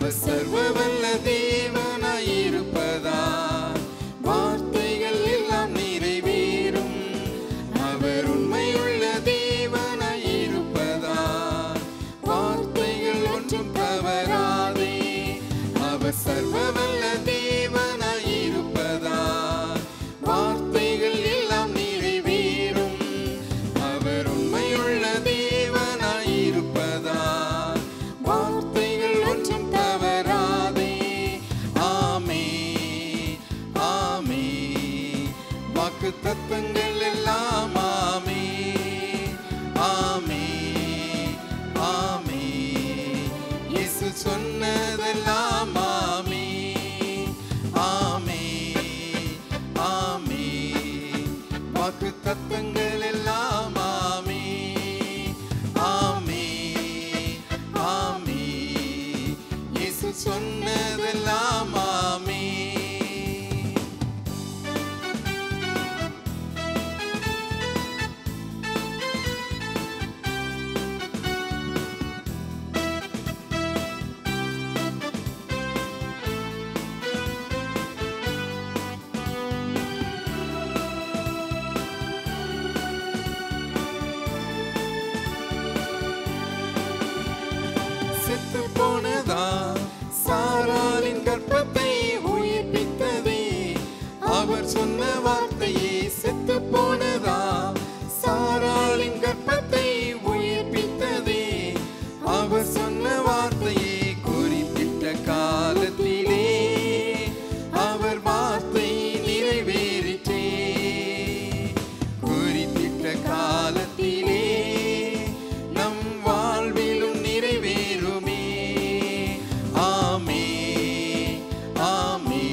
அவர் சர்வவல்ல தேவனாயிருப்பதால் வார்த்தைகள் எல்லாம் நிறைவேறும். அவர் உண்மையுள்ள தேவனாயிருப்பதால் வார்த்தைகள் ஒன்றும் தவறாதே. அவர் சர்வவல்ல தேவனாயிருப்பதால் வார்த்தைகள் எல்லாம் நிறைவேறும். அவர் உண்மையுள்ள தேவனாயிருப்பதால் வார்த்தைகள் ஒன்றும் தவறாதே. ஆமே ஆமே வாக்கு தத்தங்கள் எல்லாம் ஆமே ஆமே ஆமே இயேசு சொன்னதெல்லாம் ஆமே ஆமே ஆமே வாக்கு தத்தங்கள் எல்லாம் ஆமே ஆமே ஆமே இயேசு சொன்னதெல்லாம் ஆமே. செத்து போனதா சாராளின் கர்ப்பத்தை உயிர்ப்பித்ததே அவர் சொன்ன வார்த்தையே. செத்து போனதா சாராளின் கர்ப்பத்தை உயிர்ப்பித்ததே அவர் சொன்ன வார்த்தையே. குறிப்பிட்ட காலத்திலே அவர் வார்த்தை நிறைவேறிற்றே. குறிப்பிட்ட காலத்திலே நம் வாழ்விலும் நிறைவேறுமே. ஆமே ஆமே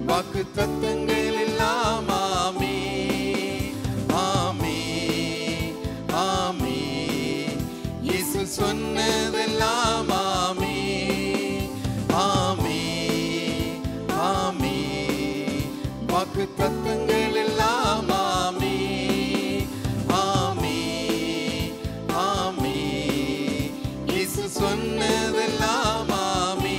வாக்கு தத்தங்கள் எல்லாம் ஆமே ஆமே ஆமே இயேசு சொன்னதெல்லாம் ஆமே ஆமே ஆமே வாக்கு தத்தங்கள் எல்லாம் ஆமே ஆமே ஆமே இயேசு சொன்னதெல்லாம் ஆமே.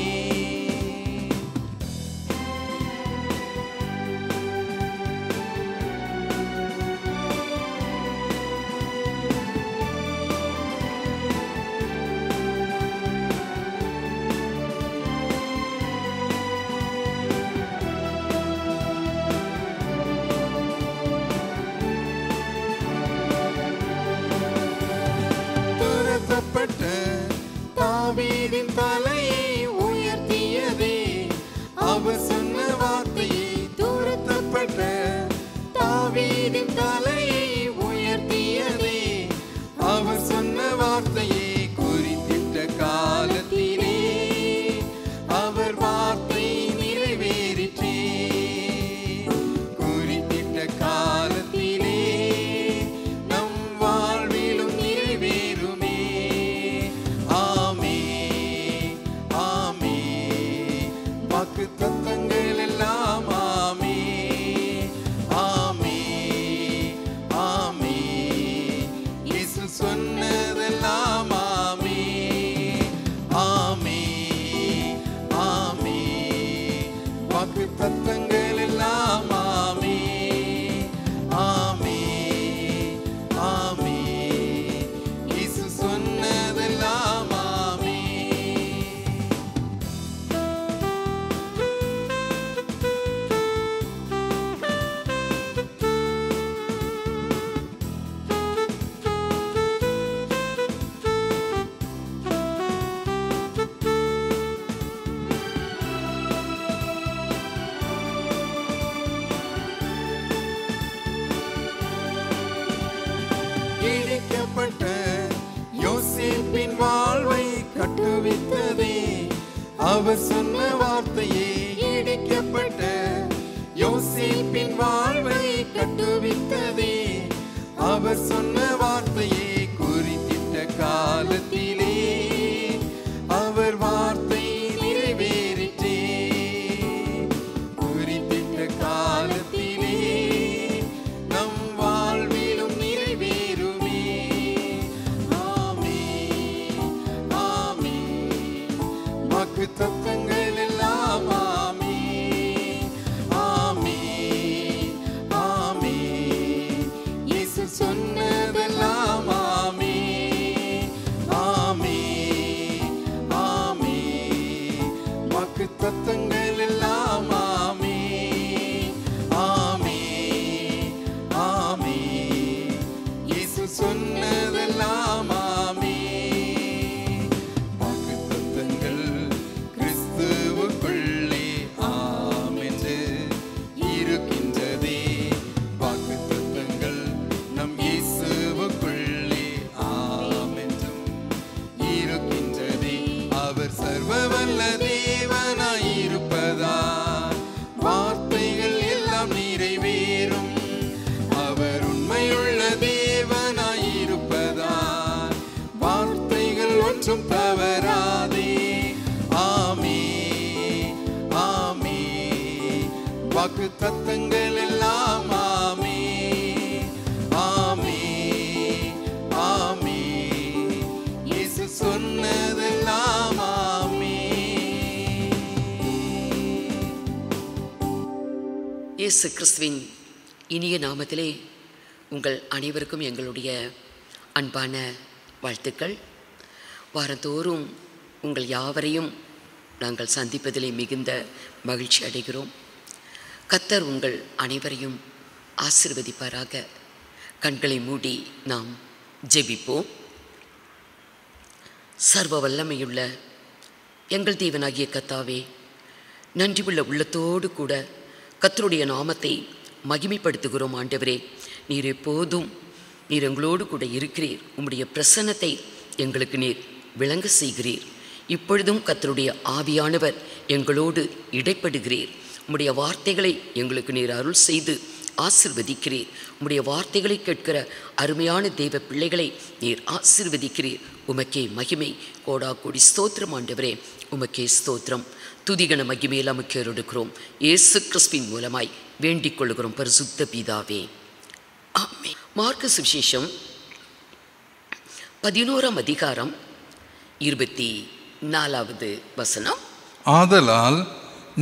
துரத்தப்பட்ட தாவீதின் தலையை உயர்த்தியதே அவர் சொன்ன வார்த்தையை. துரத்தப்பட்ட தாவீதின் தலையை உயர்த்தியதே அவர் சொன்ன வார்த்தையை. குறிப்பிட்ட காலத்திலே அவர் வார்த்தை நிறைவேறிற்றே. குறிப்பிட்ட காலத்திலே நம் வாழ்விலும் நிறைவேறுமே. ஆமே ஆமே வாக்கு தத்தங்கள் எல்லாம் ஆமே ஆமே ஆமே இயேசு சொன்னதெல்லாம் ஆமே ஆமே ஆமே வாக்கு தத்தங்கள் எல்லாம் ஆமே ஆமே ஆமே இயேசு சொன்னதெல்லாம் ஆமே. இடிக்கப்பட்ட யோசேப்பின் வாழ்வை கட்டுவித்ததே அவர் சொன்ன வார்த்தையே. இடிக்கப்பட்ட யோசேப்பின் வாழ்வை கட்டுவித்ததே அவர் சொன்ன வார்த்தையே. குறிப்பிட்ட காலத்திலே அவர் வார்த்தை நிறைவேறிற்றே. குறிப்பிட்ட காலத்திலே நம் வாழ்விலும் நிறைவேறுமே. ஆமே ஆமே வாக்கு வாக்கு தத்தங்கள் எல்லாம் ஆமே ஆமே ஆமே இயேசு சொன்னதெல்லாம் ஆமே ஆமே ஆமே வாக்கு தத்தங்கள் எல்லாம் ஆமே ஆமே ஆமே இயேசு சொன்னதெல்லாம் ஆமே வாக்கு தத்தங்கள் கிறிஸ்துவுக்குள்ளே ஆமென்று இருக்கின்றதே வாக்கு தத்தங்கள் நம் இயேசுவுக்குள்ளே ஆமென்றும் இருக்கின்றதே அவர் சர்வவல்ல தேவனாய் இருப்பதால் வார்த்தைகள் எல்லாம் நிறைவேறும் அவர் உண்மையுள்ள தேவனாய் இருப்பதால் வார்த்தைகள் ஒன்றும் தவறாதே ஆமே ஆமே வாக்கு தத்தங்கள் எல்லாம் ஆமே ஆமே ஆமே இயேசு சொன்னதெல்லாம் ஆமே. இயேசு கிறிஸ்துவின் இனிய நாமத்திலே உங்கள் அனைவருக்கும் எங்களுடைய அன்பான வாழ்த்துக்கள். வாரந்தோறும் உங்கள் யாவரையும் நாங்கள் சந்திப்பதிலே மிகுந்த மகிழ்ச்சி அடைகிறோம். கர்த்தர் உங்கள் அனைவரையும் ஆசீர்வதிப்பாராக. கண்களை மூடி நாம் ஜெபிப்போம். சர்வ வல்லமையுள்ள எங்கள் தேவனாகிய கர்த்தாவே, நன்றியுள்ள உள்ளத்தோடு கூட கர்த்தருடைய நாமத்தை மகிமைப்படுத்துகிறோம். ஆண்டவரே, நீர் எப்போதும் நீர் எங்களோடு கூட இருக்கிறீர். உம்முடைய பிரசன்னத்தை எங்களுக்கு நீர் விளங்க செய்கிறீர். இப்பொழுதும் கர்த்தருடைய ஆவியானவர் எங்களோடு இடைப்படுகிறீர். உம்முடைய வார்த்தைகளை எங்களுக்கு நீர் அருள் செய்து ஆசீர்வதிக்கிறீர். உம்முடைய வார்த்தைகளை கேட்கிற அருமையான தெய்வ பிள்ளைகளை நீர் ஆசீர்வதிக்கிறீர். உமக்கே மகிமை. கோடா கோடி ஸ்தோத்திரம் ஆண்டவரே, உமக்கே ஸ்தோத்திரம். துதிகன மகிமையில் நமக்கு எடுக்கிறோம். இயேசு கிறிஸ்துவின் மூலமாய் வேண்டிக் கொள்கிறோம் பரிசுத்த பிதாவே, ஆமென். மார்க்கு சுவிசேஷம் 11ஆம் அதிகாரம் 24வது வசனம். ஆதலால்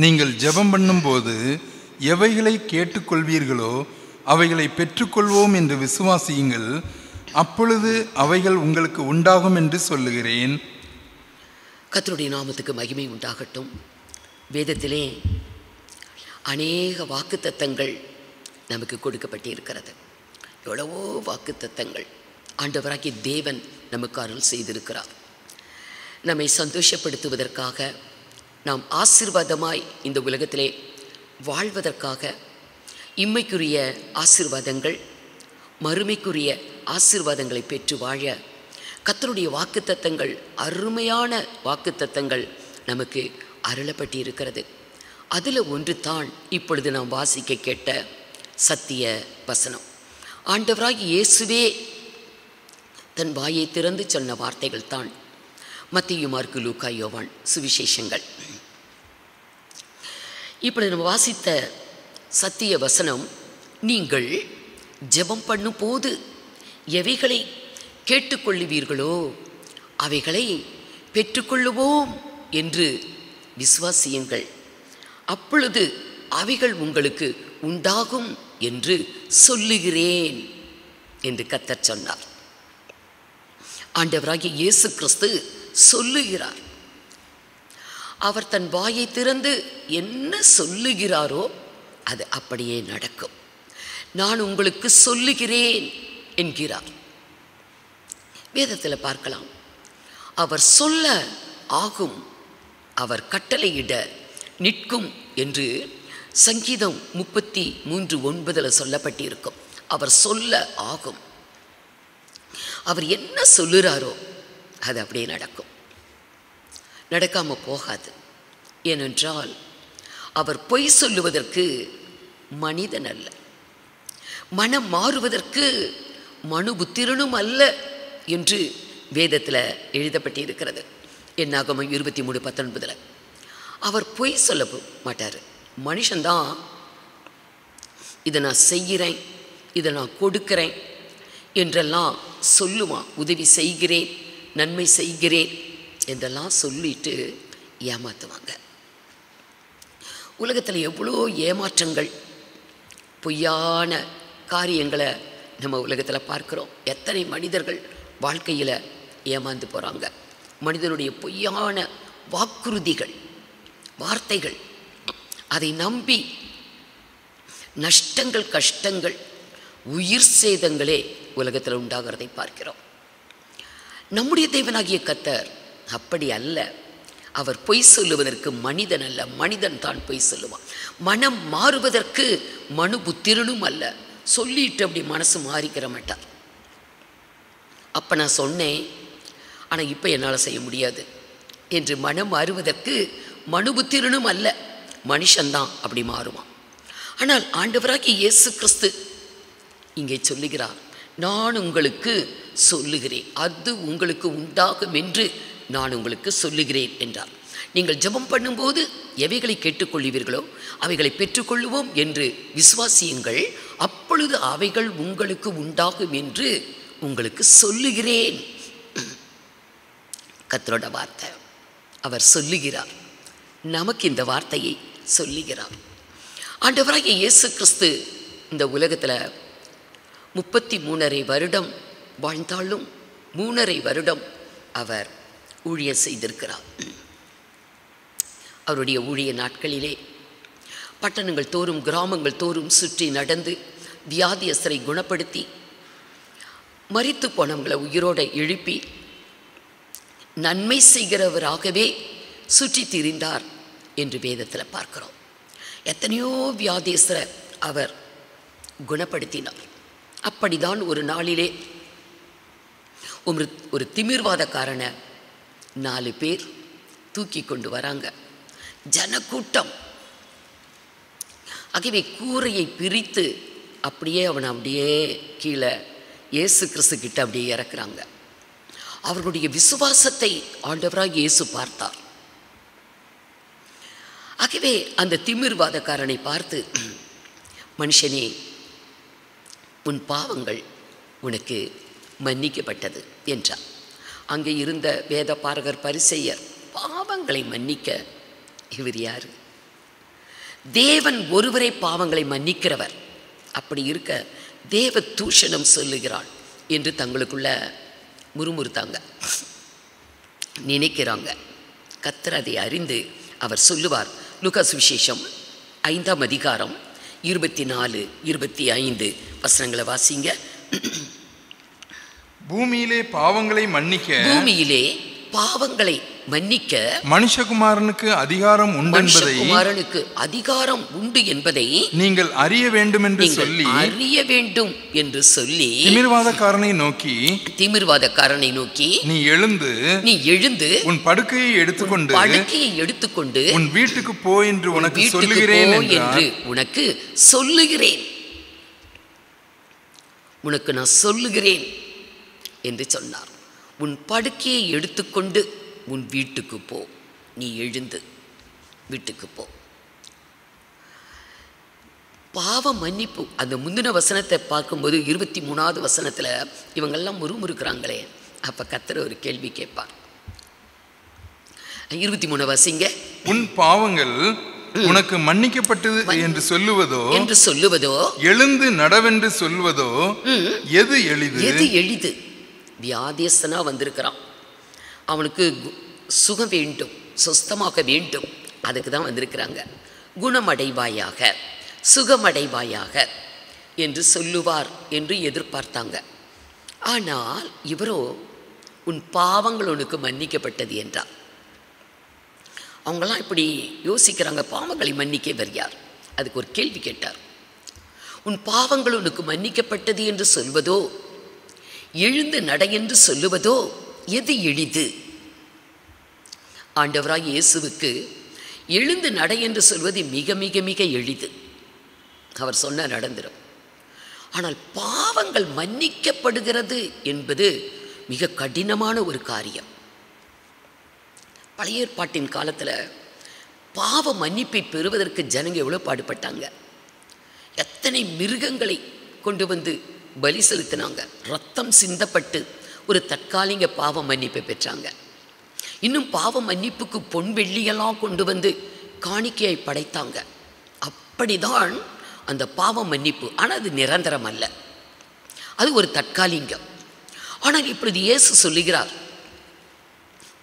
நீங்கள் ஜெபம் பண்ணும்போது எவைகளை கேட்டுக்கொள்வீர்களோ அவைகளை பெற்றுக்கொள்வோம் என்று விசுவாசியுங்கள், அப்பொழுது அவைகள் உங்களுக்கு உண்டாகும் என்று சொல்லுகிறேன். கர்த்தருடைய நாமத்துக்கு மகிமை உண்டாகட்டும். வேதத்திலே அநேக வாக்குத்தத்தங்கள் நமக்கு கொடுக்கப்பட்டிருக்கிறது. எவ்வளவோ வாக்குத்தத்தங்கள் ஆண்டவராகிய தேவன் நமக்கு அருள் செய்திருக்கிறார். நம்மை சந்தோஷப்படுத்துவதற்காக, நாம் ஆசீர்வாதமாய் இந்த உலகத்திலே வாழ்வதற்காக, இம்மைக்குரிய ஆசீர்வாதங்கள் மறுமைக்குரிய ஆசீர்வாதங்களை பெற்று வாழ கர்த்தருடைய வாக்குத்தத்தங்கள், அருமையான வாக்குத்தத்தங்கள் நமக்கு அருளப்பட்டிருக்கிறது. அதில் ஒன்று தான் இப்பொழுது நாம் வாசிக்க கேட்ட சத்திய வசனம். ஆண்டவராகிய இயேசுவே தன் வாயை திறந்து சொன்ன வார்த்தைகள் தான் மத்தேயு, மார்க்கு, லூக்கா, யோவான் சுவிசேஷங்கள். இப்பொழுது நம்ம வாசித்த சத்திய வசனம், நீங்கள் ஜெபம் பண்ணும் போது எவைகளை கேட்டுக்கொள்ளுவீர்களோ அவைகளை பெற்றுக்கொள்ளுவோம் என்று விசுவாசியுங்கள், அப்பொழுது அவைகள் உங்களுக்கு உண்டாகும் என்று சொல்லுகிறேன் என்று கர்த்தர் சொன்னார். ஆண்டவராகிய இயேசு கிறிஸ்து சொல்லுகிறார். அவர் தன் வாயை திறந்து என்ன சொல்லுகிறாரோ அது அப்படியே நடக்கும். நான் உங்களுக்கு சொல்லுகிறேன் என்கிறார். வேதத்தில் பார்க்கலாம், அவர் சொல்ல ஆகும், அவர் கட்டளையிட நிற்கும் என்று சங்கீதம் 33:9 சொல்லப்பட்டிருக்கும். அவர் சொல்ல ஆகும். அவர் என்ன சொல்லுறாரோ அது அப்படியே நடக்கும், நடக்காமல் போகாது. ஏனென்றால் அவர் பொய் சொல்லுவதற்கு மனிதன் அல்ல, மனம் மாறுவதற்கு மனுபுத்திரனும் அல்ல என்று வேதத்தில் எழுதப்பட்டிருக்கிறது. என்னாகமம் 23:19. அவர் பொய் சொல்ல மாட்டார். மனுஷன்தான் இதை நான் செய்கிறேன், இதை நான் கொடுக்கிறேன் என்றெல்லாம் சொல்லுவான். உதவி செய்கிறேன், நன்மை செய்கிறேன் என்றெல்லாம் சொல்லிட்டு ஏமாற்றுவாங்க. உலகத்தில் எவ்வளோ ஏமாற்றங்கள், பொய்யான காரியங்களை நம்ம உலகத்தில் பார்க்குறோம். எத்தனை மனிதர்கள் வாழ்க்கையில் ஏமாந்து போகிறாங்க. மனிதனுடைய பொய்யான வாக்குறுதிகள், வார்த்தைகள், அதை நம்பி நஷ்டங்கள், கஷ்டங்கள், உயிர் சேதங்களே உலகத்தில் உண்டாகிறதை பார்க்கிறோம். நம்முடைய தேவனாகிய கர்த்தர் அப்படி அல்ல. அவர் பொய் சொல்லுவதற்கு மனிதன் அல்ல, மனிதன் தான் பொய் சொல்லுவான். மனம் மாறுவதற்கு மனு புத்திரனும் அல்ல. சொல்லிட்டு அப்படி மனசு மாறிக்கிற மாட்டார். அப்போ நான் சொன்னேன், ஆனால் இப்போ என்னால் செய்ய முடியாது என்று மனம் மாறுவதற்கு மனு புத்திரனும் அல்ல, மனுஷன்தான் அப்படி மாறுவான். ஆனால் ஆண்டவராகிய இயேசு கிறிஸ்து இங்கே சொல்லுகிறார், நான் உங்களுக்கு சொல்லுகிறேன், அது உங்களுக்கு உண்டாகும் என்று நான் உங்களுக்கு சொல்லுகிறேன் என்றார். நீங்கள் ஜெபம் பண்ணும்போது எவைகளை கேட்டுக்கொள்வீர்களோ அவைகளை பெற்றுக்கொள்வோம் என்று விசுவாசியுங்கள், அப்பொழுது அவைகள் உங்களுக்கு உண்டாகும் என்று உங்களுக்கு சொல்லுகிறேன். கர்த்தரோட வார்த்தை. அவர் சொல்லுகிறார், நமக்கு இந்த வார்த்தையை சொல்லுகிறார். ஆண்டவராகிய இயேசு கிறிஸ்து இந்த உலகத்தில் 33.5 வருடம் வாழ்ந்தாலும் 3.5 வருடம் அவர் ஊழியம் செய்திருக்கிறார். அவருடைய ஊழிய நாட்களிலே பட்டணங்கள் தோறும், கிராமங்கள் தோறும் சுற்றி நடந்து வியாதியஸ்தரை குணப்படுத்தி, மரித்து போனவங்களை உயிரோடு எழுப்பி நன்மை செய்கிறவராகவே சுற்றி திரிந்தார் என்று வேதத்தில் பார்க்கிறோம். எத்தனையோ வியாதியஸ்தரை அவர் குணப்படுத்தினார். அப்படிதான் ஒரு நாளிலே ஒரு திமிர்வாதக்காரனை 4 பேர் தூக்கி கொண்டு வராங்க. ஜனக்கூட்டம். ஆகவே கூரையை பிரித்து அப்படியே அவனை அப்படியே கீழே இயேசு கிறிஸ்து கிட்ட அப்படியே இறக்குறாங்க. அவர்களுடைய விசுவாசத்தை ஆண்டவராக இயேசு பார்த்தார். ஆகவே அந்த திமிர்வாதக்காரனை பார்த்து, மனுஷனே, உன் பாவங்கள் உனக்கு மன்னிக்கப்பட்டது என்றார். அங்கே இருந்த வேத பாரகர், பரிசேயர், பாவங்களை மன்னிக்க இவர் யாரு? தேவன் ஒருவரே பாவங்களை மன்னிக்கிறவர். அப்படி இருக்க தேவ தூஷணம் சொல்லுகிறாள் என்று தங்களுக்குள்ள முறுமுறுத்தாங்க, நினைக்கிறாங்க. கர்த்தர் அதை அறிந்து அவர் சொல்லுவார். லூக்கா சுவிசேஷம் 5ஆம் அதிகாரம் 24, 25 வசனங்களை வாசிங்க. பூமியிலே பாவங்களை மன்னிக்க மனுஷகுமாரனுக்கு அதிகாரம் உண்டு என்பதை நீங்கள் அறிய வேண்டும் என்று சொல்லி திமிர்வாதக்காரனை நோக்கி நீ எழுந்து உன் படுக்கையை எடுத்துக்கொண்டு உன் வீட்டுக்கு போ என்று உனக்கு சொல்லுகிறேன் உனக்கு நான் சொல்லுகிறேன் என்று சொன்னார். உன் படுக்கையை எடுத்துக்கொண்டு உன் வீட்டுக்கு போ. நீ எழுந்து வீட்டுக்கு போ. பாவ மன்னிப்பு. அந்த முந்தின வசனத்தை பார்க்கும்போது 23வது வசனத்தில் இவங்கெல்லாம் முறுமுறுக்கிறாங்களே. அப்போ கர்த்தர் ஒரு கேள்வி கேட்பார். 23 வசிங்க. உன் பாவங்கள் உனக்கு மன்னிக்கப்பட்டது என்று சொல்லுவதோ எழுந்து நடவென்று சொல்வதோ எது எளிது? வியாதியஸ்தனா வந்திருக்கிறான், அவனுக்கு சுகம் வேண்டும், சொஸ்தமாக வேண்டும், அதுக்கு தான் வந்திருக்கிறாங்க. குணமடைவாயாக, சுகமடைவாயாக என்று சொல்லுவார் என்று எதிர்பார்த்தாங்க. ஆனால் இவரோ உன் பாவங்கள் உனக்கு மன்னிக்கப்பட்டது என்றார். அவங்களாம் இப்படி யோசிக்கிறாங்க, பாவங்களை மன்னிக்கவர் யார்? அதுக்கு ஒரு கேள்வி கேட்டார். உன் பாவங்கள் உனக்கு மன்னிக்கப்பட்டது என்று சொல்வதோ எழுந்து நட என்று சொல்லுவதோ எது எளிது? ஆண்டவராய் இயேசுவுக்கு எழுந்து நட என்று சொல்வது மிக மிக மிக எளிது. அவர் சொன்ன நடந்துடும். ஆனால் பாவங்கள் மன்னிக்கப்படுகிறது என்பது மிக கடினமான ஒரு காரியம். பழைய ஏற்பாட்டின் காலத்தில் பாவ மன்னிப்பை பெறுவதற்கு ஜனங்க எவ்வளோ பாடுபட்டாங்க. எத்தனை மிருகங்களை கொண்டு வந்து பலி செலுத்தினாங்க. ரத்தம் சிந்தப்பட்டு ஒரு தற்காலிக பாவ மன்னிப்பை பெற்றாங்க. இன்னும் பாவ மன்னிப்புக்கு பொன் வெள்ளியெல்லாம் கொண்டு வந்து காணிக்கையை படைத்தாங்க. அப்படிதான் அந்த பாவ மன்னிப்பு. ஆனால் அது நிரந்தரம் அல்ல, அது ஒரு தற்காலிகம். ஆனால் இப்பொழுது இயேசு சொல்லுகிறார்,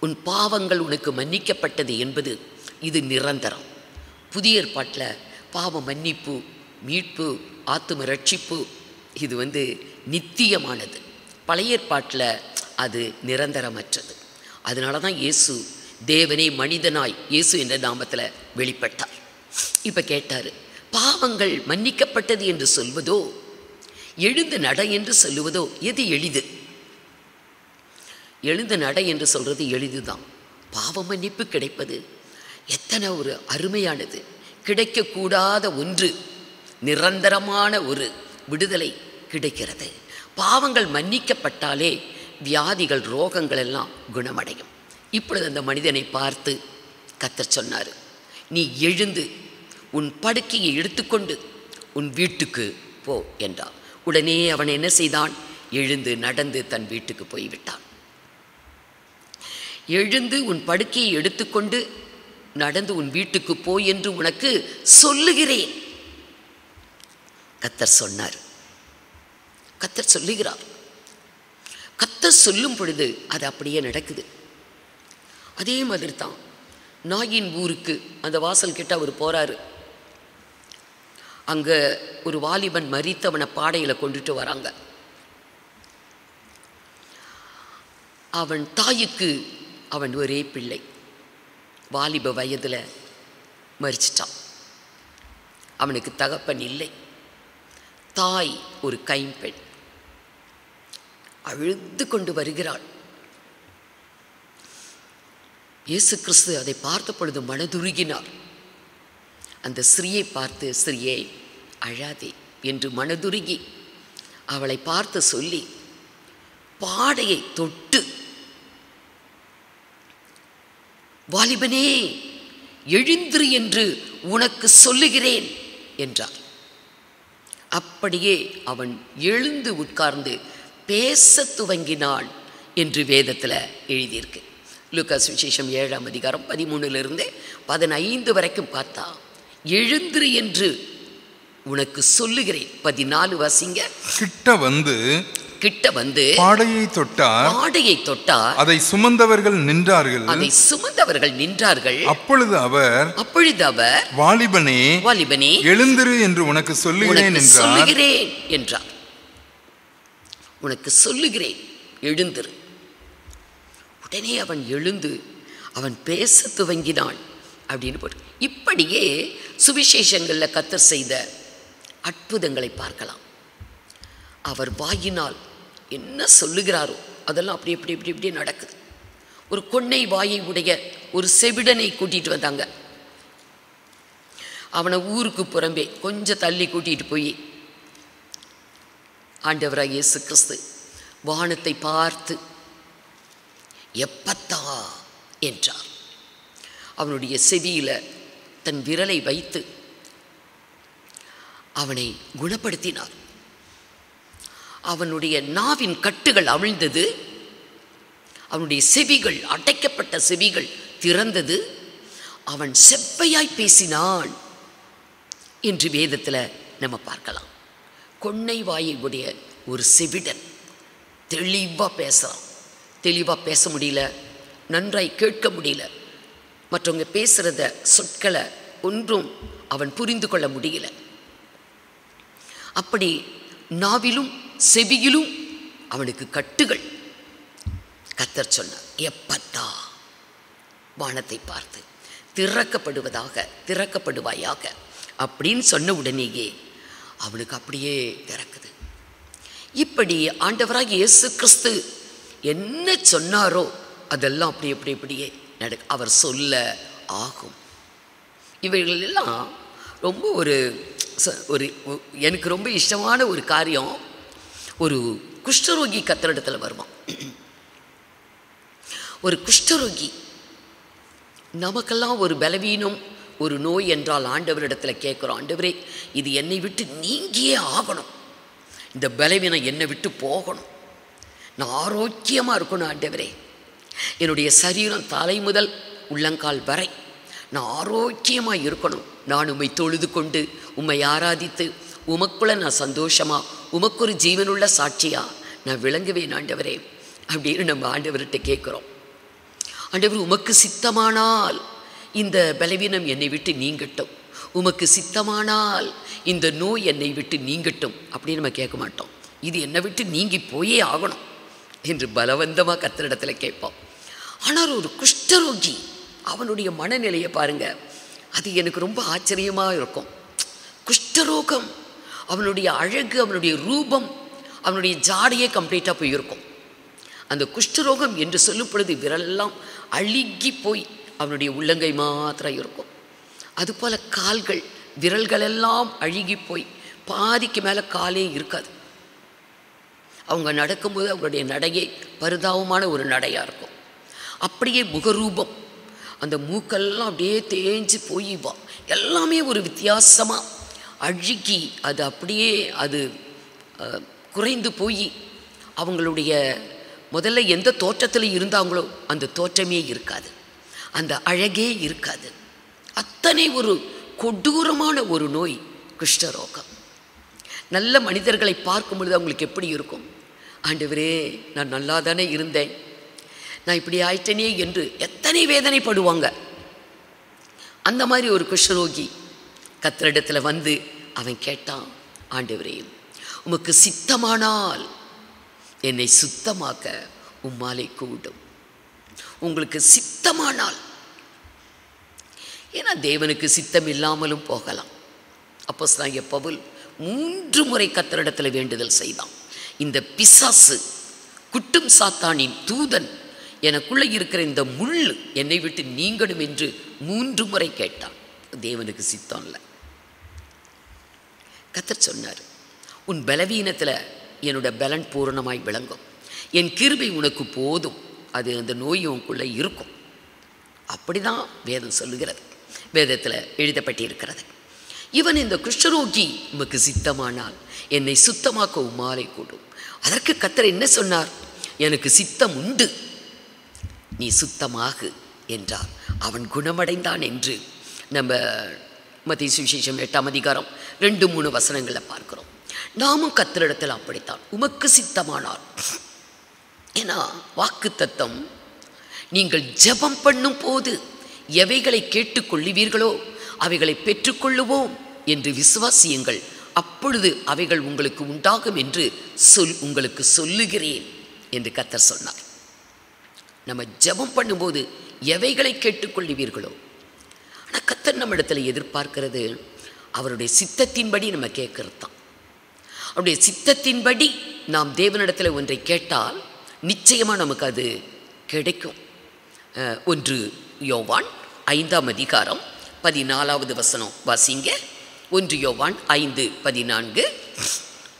உன் பாவங்கள் உனக்கு மன்னிக்கப்பட்டது என்பது இது நிரந்தரம். புதிய ஏற்பாட்டில் பாவ மன்னிப்பு, மீட்பு, ஆத்தும ரட்சிப்பு இது நித்தியமானது. பழைய ஏற்பாட்டில் அது நிரந்தரமற்றது. அதனால தான் இயேசு தேவனே மனிதனாய் இயேசு என்ற நாமத்தில் வெளிப்பட்டார். இப்போ கேட்டார், பாவங்கள் மன்னிக்கப்பட்டது என்று சொல்வதோ எழுந்து நட என்று சொல்லுவதோ எது எளிது? எழுந்து நட என்று சொல்கிறது எளிதுதான். பாவ மன்னிப்பு கிடைப்பது எத்தனை ஒரு அருமையானது. கிடைக்கக்கூடாத ஒன்று, நிரந்தரமான ஒரு விடுதலை கிடைக்கிறது. பாவங்கள் மன்னிக்கப்பட்டாலே வியாதிகள், ரோகங்கள் எல்லாம் குணமடையும். இப்பொழுது அந்த மனிதனை பார்த்து கர்த்தர் சொன்னார், நீ எழுந்து உன் படுக்கையை எடுத்துக்கொண்டு உன் வீட்டுக்கு போ என்றார். உடனே அவன் என்ன செய்தான்? எழுந்து நடந்து தன் வீட்டுக்கு போய்விட்டான். எழுந்து உன் படுக்கையை எடுத்துக்கொண்டு நடந்து உன் வீட்டுக்கு போய் என்று உனக்கு சொல்லுகிறேன். கர்த்தர் சொன்னார், கர்த்தர் சொல்லுகிறார். கர்த்தர் சொல்லும் பொழுது அது அப்படியே நடக்குது. அதே மாதிரி தான் நாயின் ஊருக்கு அந்த வாசல் கிட்ட அவர் போகிறாரு. அங்கே ஒரு வாலிபன் மரித்தவனை பாடையில் கொண்டுட்டு வராங்க. அவன் தாய்க்கு அவன் ஒரே பிள்ளை, வாலிப வயதில் மரிச்சிட்டான். அவனுக்கு தகப்பன் இல்லை. தாய் ஒரு கைம்பெண் அழுது கொண்டு வருகிறாள். இயேசு கிறிஸ்து அதை பார்த்த பொழுது மனதுருகினார். அந்த ஸ்திரீயை பார்த்து, ஸ்திரீயே அழாதே என்று மனதுருகி அவளை பார்த்து சொல்லி பாடையை தொட்டு, வாலிபனே எழுந்திரு என்று உனக்கு சொல்லுகிறேன் என்றார். அப்படியே அவன் எழுந்து உட்கார்ந்து பேச துவங்கினான் என்று வேதத்தில் எழுதியிருக்கு. லூக்கா சுவிசேஷம் 7ஆம் அதிகாரம் 13-15 வரைக்கும் பார்த்தா, எழுந்திரு என்று உனக்கு சொல்லுகிறேன். 14 வாசிங்க. கிட்ட வந்து பாடையை தொட்டார். அதை சுமந்தவர்கள் நின்றார்கள். அப்பொழுது அவர் வாலிபனே எழுந்திரு என்று உனக்கு சொல்லுகிறேன் என்றார். உனக்கு சொல்லுகிறேன், எழுந்திரு. உடனே அவன் எழுந்து அவன் பேச துவங்கினான் அப்படின்னு போட்டு. இப்படியே சுவிசேஷங்களில் கர்த்தர் செய்த அற்புதங்களை பார்க்கலாம். அவர் வாயினால் என்ன சொல்லுகிறாரோ அதெல்லாம் அப்படி இப்படி இப்படி இப்படி நடக்குது. ஒரு கொன்னை வாயை உடைய ஒரு செவிடனை கூட்டிகிட்டு வந்தாங்க. அவனை ஊருக்கு புறம்பே கொஞ்சம் தள்ளி கூட்டிகிட்டு போய் ஆண்டவராக இயேசு கிறிஸ்து வானத்தை பார்த்து எப்பத்தா என்றார். அவனுடைய செவியில் தன் விரலை வைத்து அவனை குணப்படுத்தினார். அவனுடைய நாவின் கட்டுகள் அவிழ்ந்தது. அவனுடைய செவிகள், அடைக்கப்பட்ட செவிகள் திறந்தது. அவன் செவ்வையாய் பேசினான் என்று வேதத்தில் நம்ம பார்க்கலாம். கொன்னை வாயை உடைய ஒரு செவிடன் தெளிவாக பேசுகிறான். தெளிவாக பேச முடியல, நன்றாய் கேட்க முடியல, மற்றவங்க பேசுகிறத சொற்களை ஒன்றும் அவன் புரிந்து கொள்ள முடியல. அப்படி நாவிலும் செவியிலும் அவனுக்கு கட்டுகள். கர்த்தர் சொன்னார், எப்பத்தா, வானத்தை பார்த்து திறக்கப்படுவாயாக அப்படின்னு சொன்ன உடனேயே அவனுக்கு அப்படியே திறக்குது. இப்படி ஆண்டவராக இயேசு கிறிஸ்து என்ன சொன்னாரோ அதெல்லாம் அப்படி அப்படி அப்படியே அவர் சொல்ல ஆகும். இவைகள் எல்லாம் ரொம்ப ஒரு எனக்கு ரொம்ப இஷ்டமான ஒரு காரியம். ஒரு குஷ்டரோகி கர்த்தரிடத்தில் வருவான். ஒரு குஷ்டரோகி, நமக்கெல்லாம் ஒரு பலவீனம், ஒரு நோய் என்றால் ஆண்டவரிடத்தில் கேட்குறோம், ஆண்டவரே இது என்னை விட்டு நீங்கியே ஆகணும், இந்த பலவீனம் என்னை விட்டு போகணும், நான் ஆரோக்கியமாக இருக்கணும் ஆண்டவரே என்னுடைய சரீரம் தலை முதல் உள்ளங்கால் வரை நான் ஆரோக்கியமாக இருக்கணும். நான் உம்மை தொழுது கொண்டு உம்மை ஆராதித்து உமக்குள்ள நான் சந்தோஷமா உமக்கொரு ஜீவனுள்ள சாட்சியா நான் விளங்குவேன் ஆண்டவரே அப்படின்னு நம்ம ஆண்டவர்கிட்ட கேட்குறோம். ஆண்டவர், உமக்கு சித்தமானால் இந்த பலவீனம் என்னை விட்டு நீங்கட்டும், உமக்கு சித்தமானால் இந்த நோய் என்னை விட்டு நீங்கட்டும் அப்படின்னு நம்ம கேட்க மாட்டோம். இது என்னை விட்டு நீங்கி போயே ஆகணும் என்று பலவந்தமாக கர்த்தரிடத்தில் கேட்போம். ஆனால் ஒரு குஷ்டரோகி அவனுடைய மனநிலையை பாருங்க, அது எனக்கு ரொம்ப ஆச்சரியமாக இருக்கும். குஷ்டரோகம், அவனுடைய அழகு, அவனுடைய ரூபம், அவனுடைய ஜாடையே கம்ப்ளீட்டாக போயிருக்கும். அந்த குஷ்டரோகம் என்று சொல்லும் பொழுது விரலெல்லாம் அழுகி போய் அவனுடைய உள்ளங்கை மாத்திரம் இருக்கும். அதுபோல் கால்கள், விரல்களெல்லாம் அழுகி போய் பாதிக்கு மேலே காலே இருக்காது. அவங்க நடக்கும்போது அவங்களுடைய நடையை பரிதாபமான ஒரு நடையாக இருக்கும். அப்படியே முகரூபம், அந்த மூக்கெல்லாம் அப்படியே தேஞ்சு போய் எல்லாமே ஒரு வித்தியாசமாக அழுகி அது அப்படியே அது குறைந்து போய் அவங்களுடைய முதல்ல எந்த தோற்றத்தில் இருந்தாங்களோ அந்த தோற்றமே இருக்காது, அந்த அழகே இருக்காது. அத்தனை ஒரு கொடூரமான ஒரு நோய் குஷ்டரோகம். நல்ல மனிதர்களை பார்க்கும் பொழுது அவங்களுக்கு எப்படி இருக்கும்? ஆண்டவரே, நான் நல்லா தானே இருந்தேன், நான் இப்படி ஆயிட்டனே என்று எத்தனை வேதனைப்படுவாங்க. அந்த மாதிரி ஒரு குஷ்டரோகி கர்த்தரிடத்தில் வந்து அவன் கேட்டான், ஆண்டவரே, உமக்கு சித்தமானால் என்னை சுத்தமாக்க உம்மாலே கூடும். உங்களுக்கு சித்தமானால், ஏன்னா தேவனுக்கு சித்தம் இல்லாமலும் போகலாம். அப்போஸ்தலனாகிய பவுல் 3 முறை கர்த்தரிடத்தில் வேண்டுதல் செய்தான். இந்த பிசாசு, குட்டும் சாத்தானின் தூதன், எனக்குள்ளே இருக்கிற இந்த முள் என்னை விட்டு நீங்கணும் என்று 3 முறை கேட்டான். தேவனுக்கு சித்தம் இல்லை. கர்த்தர் சொன்னார், உன் பலவீனத்தில் என்னோட பலன் பூரணமாய் விளங்கும், என் கிருபை உனக்கு போதும், அது அந்த நோய் உனக்குள்ளே இருக்கும். அப்படி தான் வேதம் சொல்லுகிறது, வேதத்தில் எழுதப்பட்டிருக்கிறது. இவன் இந்த குஷ்டரோகி, உமக்கு சித்தமானால் என்னை சுத்தமாக்க உம்மாலே கூடும். அதற்கு கர்த்தர் என்ன சொன்னார்? எனக்கு சித்தம் உண்டு, நீ சுத்தமாகு என்றார். அவன் குணமடைந்தான் என்று நம்ம மத்தேயு சுவிசேஷம் 8ஆம் அதிகாரம் 2-3 வசனங்களில் பார்க்கிறோம். நாமும் கர்த்தரிடத்தில் அப்படித்தான், உமக்கு சித்தமானால். ஏன்னா வாக்கு தத்தம், நீங்கள் ஜெபம் பண்ணும் போது எவைகளை கேட்டுக்கொள்ளுவீர்களோ அவைகளை பெற்றுக்கொள்ளுவோம் என்று விசுவாசியுங்கள், அப்பொழுது அவைகள் உங்களுக்கு உண்டாகும் என்று உங்களுக்கு சொல்லுகிறேன் என்று கர்த்தர் சொன்னார். நம்ம ஜெபம் பண்ணும்போது எவைகளை கேட்டுக்கொள்ளுவீர்களோ, ஆனால் கர்த்தர் நம்ம இடத்துல எதிர்பார்க்கிறது அவருடைய சித்தத்தின்படி நம்ம கேட்கறது தான். அவருடைய சித்தத்தின்படி நாம் தேவனிடத்தில் ஒன்றை கேட்டால் நிச்சயமாக நமக்கு அது கிடைக்கும். 1 யோவான் 5ஆம் அதிகாரம் 14வது வசனம் வாசிங்க. 1 யோவான் 5:14.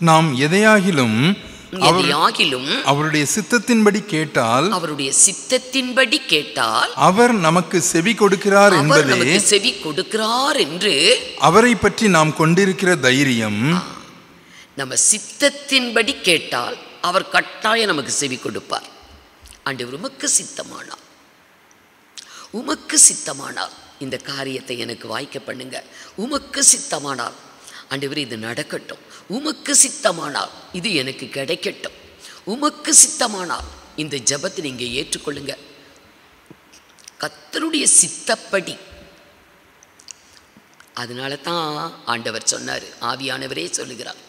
நாம் எதையாகிலும் அவருடைய சித்தத்தின்படி கேட்டால், அவருடைய சித்தத்தின்படி கேட்டால் அவர் நமக்கு செவி கொடுக்கிறார் என்பதே, செவி கொடுக்கிறார் என்று அவரை பற்றி நாம் கொண்டிருக்கிற தைரியம். நம்ம சித்தத்தின்படி கேட்டால் அவர் கட்டாயம் நமக்கு செவி கொடுப்பார். ஆண்டவர், உமக்கு சித்தமானால், உமக்கு சித்தமானால் இந்த காரியத்தை எனக்கு வாய்க்க பண்ணுங்க, உமக்கு சித்தமானால் ஆண்டவர் இது நடக்கட்டும், உமக்கு சித்தமானால் இது எனக்கு கிடைக்கட்டும், உமக்கு சித்தமானால் இந்த ஜெபத்தை நீங்கள் ஏற்றுக்கொள்ளுங்க. கர்த்தருடைய சித்தப்படி. அதனால தான் ஆண்டவர் சொன்னார், ஆவியானவரே சொல்லுகிறார்,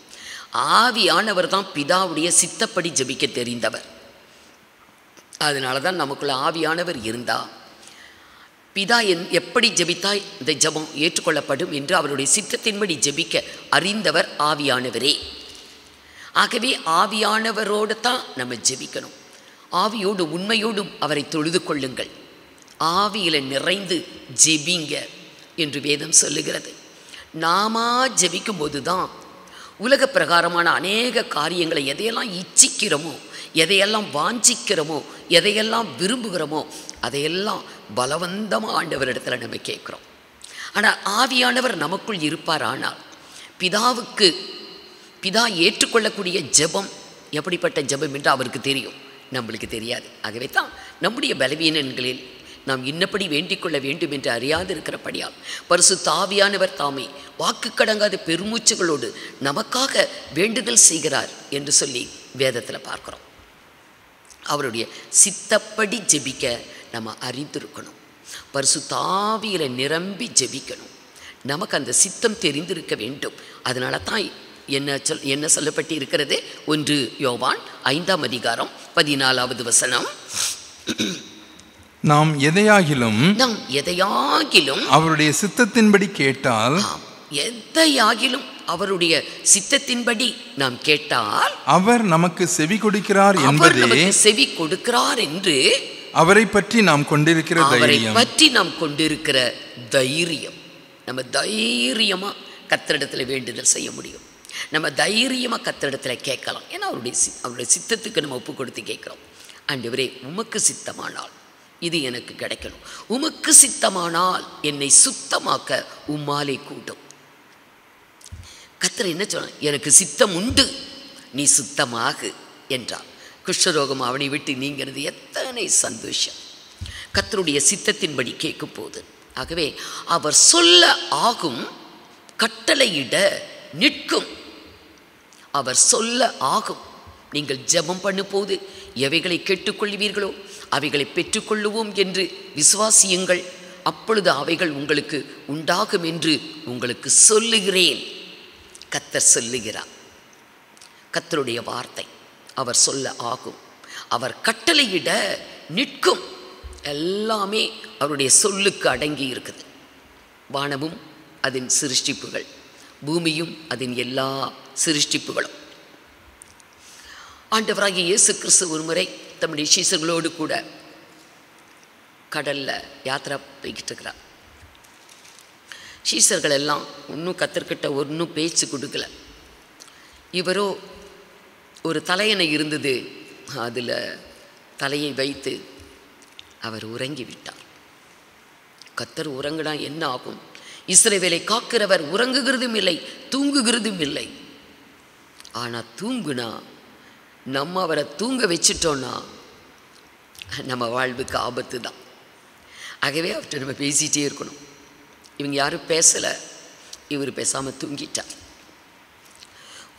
ஆவியானவர் தான் பிதாவுடைய சித்தப்படி ஜெபிக்க தெரிந்தவர். அதனால தான் நமக்குள்ள ஆவியானவர் இருந்தா பிதா எப்படி ஜெபித்தாய் இந்த ஜெபம் ஏற்றுக்கொள்ளப்படும் என்று அவருடைய சித்தத்தின்படி ஜெபிக்க அறிந்தவர் ஆவியானவரே. ஆகவே ஆவியானவரோடு தான் நம்ம ஜெபிக்கணும். ஆவியோடு உண்மையோடும் அவரை தொழுது கொள்ளுங்கள், ஆவியில் நிறைந்து ஜெபிங்க என்று வேதம் சொல்லுகிறது. நாம ஜெபிக்கும் போது தான் உலக பிரகாரமான அநேக காரியங்களை எதையெல்லாம் இச்சிக்கிறோமோ, எதையெல்லாம் வாஞ்சிக்கிறோமோ, எதையெல்லாம் விரும்புகிறோமோ அதையெல்லாம் பலவந்தமாக ஆண்டவரிடத்தில் நம்ம கேட்குறோம். ஆனால் ஆவியானவர் நமக்குள் இருப்பார். ஆனால் பிதா ஏற்றுக்கொள்ளக்கூடிய ஜெபம் எப்படிப்பட்ட ஜெபம் என்று அவருக்கு தெரியும். நம்மளுக்கு தெரியாது. ஆகவே தான் நம்முடைய பலவீனங்களில் நாம் இன்னபடி வேண்டிக் கொள்ள வேண்டும் என்று அறியாது இருக்கிறபடியால் பரிசுத்த ஆவியானவர் தாமே வாக்கு கடங்காத பெருமூச்சுகளோடு நமக்காக வேண்டுதல் செய்கிறார் என்று சொல்லி வேதத்தில் பார்க்கிறோம். அவருடைய சித்தப்படி ஜெபிக்க நம்ம அறிந்திருக்கணும். பரிசுத்த ஆவியில நிரம்பி ஜெபிக்கணும். நமக்கு அந்த சித்தம் தெரிந்திருக்க வேண்டும். அதனால தான் என்ன சொல்லப்பட்டு இருக்கிறது? 1 யோவான் 5ஆம் அதிகாரம் 14வது வசனம், நாம் எதையாகிலும் அவருடைய சித்தத்தின்படி கேட்டால், எதையாகிலும் அவருடைய சித்தத்தின்படி நாம் கேட்டால் அவர் நமக்கு செவி கொடுக்கிறார் என்று அவரை பற்றி நாம் கொண்டிருக்கிற தைரியம். நம்ம தைரியமா கர்த்தரிடத்தில் வேண்டுதல் செய்ய முடியும். நம்ம தைரியமா கர்த்தரிடத்தில் கேட்கலாம். ஏன்னா அவருடைய சித்தத்துக்கு நம்ம ஒப்பு கொடுத்து கேட்கிறோம். ஆண்டவரே, உமக்கு சித்தமானால் இது எனக்கு கிடைக்கணும். உமக்கு சித்தமானால் என்னை சுத்தமாக்க உம்மாலே கூடும். கர்த்தர் என்ன சொன்னார்? எனக்கு சித்தம் உண்டு, நீ சுத்தமாகு என்றார். குஷ்டரோகம் அவனை விட்டு நீங்கிறது எத்தனை சந்தோஷம் கர்த்தருடைய சித்தத்தின்படி கேட்கும் போது. ஆகவே அவர் சொல்ல ஆகும், கட்டளையிட நிற்கும். அவர் சொல்ல ஆகும். நீங்கள் ஜெபம் பண்ணும் போது எவைகளை கேட்டுக்கொள்வீர்களோ அவைகளை பெற்றுக்கொள்ளுவோம் என்று விசுவாசியுங்கள். அப்பொழுது அவைகள் உங்களுக்கு உண்டாகும் என்று உங்களுக்கு சொல்லுகிறேன். கர்த்தர் சொல்லுகிறார். கர்த்தருடைய வார்த்தை அவர் சொல்ல ஆகும். அவர் கட்டளையிட நிற்கும். எல்லாமே அவருடைய சொல்லுக்கு அடங்கி இருக்குது. வானமும் அதன் சிருஷ்டிப்புகள், பூமியும் அதன் எல்லா சிருஷ்டிப்புகளும். ஆண்டவராகிய இயேசு கிறிஸ்து ஒரு முறை தம்முடைய சீசர்களோடு கூட கடல்ல யாத்திரை போய்கிட்டு இருக்கிறார். சீசர்கள் எல்லாம் ஒன்றும் கத்தர்கிட்ட ஒன்றும் பேச்சு கொடுக்கல. இவரோ ஒரு தலையணை இருந்தது, அதில் தலையை வைத்து அவர் உறங்கி விட்டார். கத்தர் உறங்கினா என்ன ஆகும்? இஸ்ரவேலை காக்கிறவர் உறங்குகிறதும் இல்லை, தூங்குகிறதும் இல்லை. ஆனால் தூங்குனா, நம்ம அவரை தூங்க வச்சிட்டோன்னா நம்ம வாழ்வுக்கு ஆபத்து தான். ஆகவே அவர்கிட்ட நம்ம பேசிகிட்டே இருக்கணும். இவங்க யாரும் பேசலை, இவர் பேசாமல் தூங்கிட்டார்.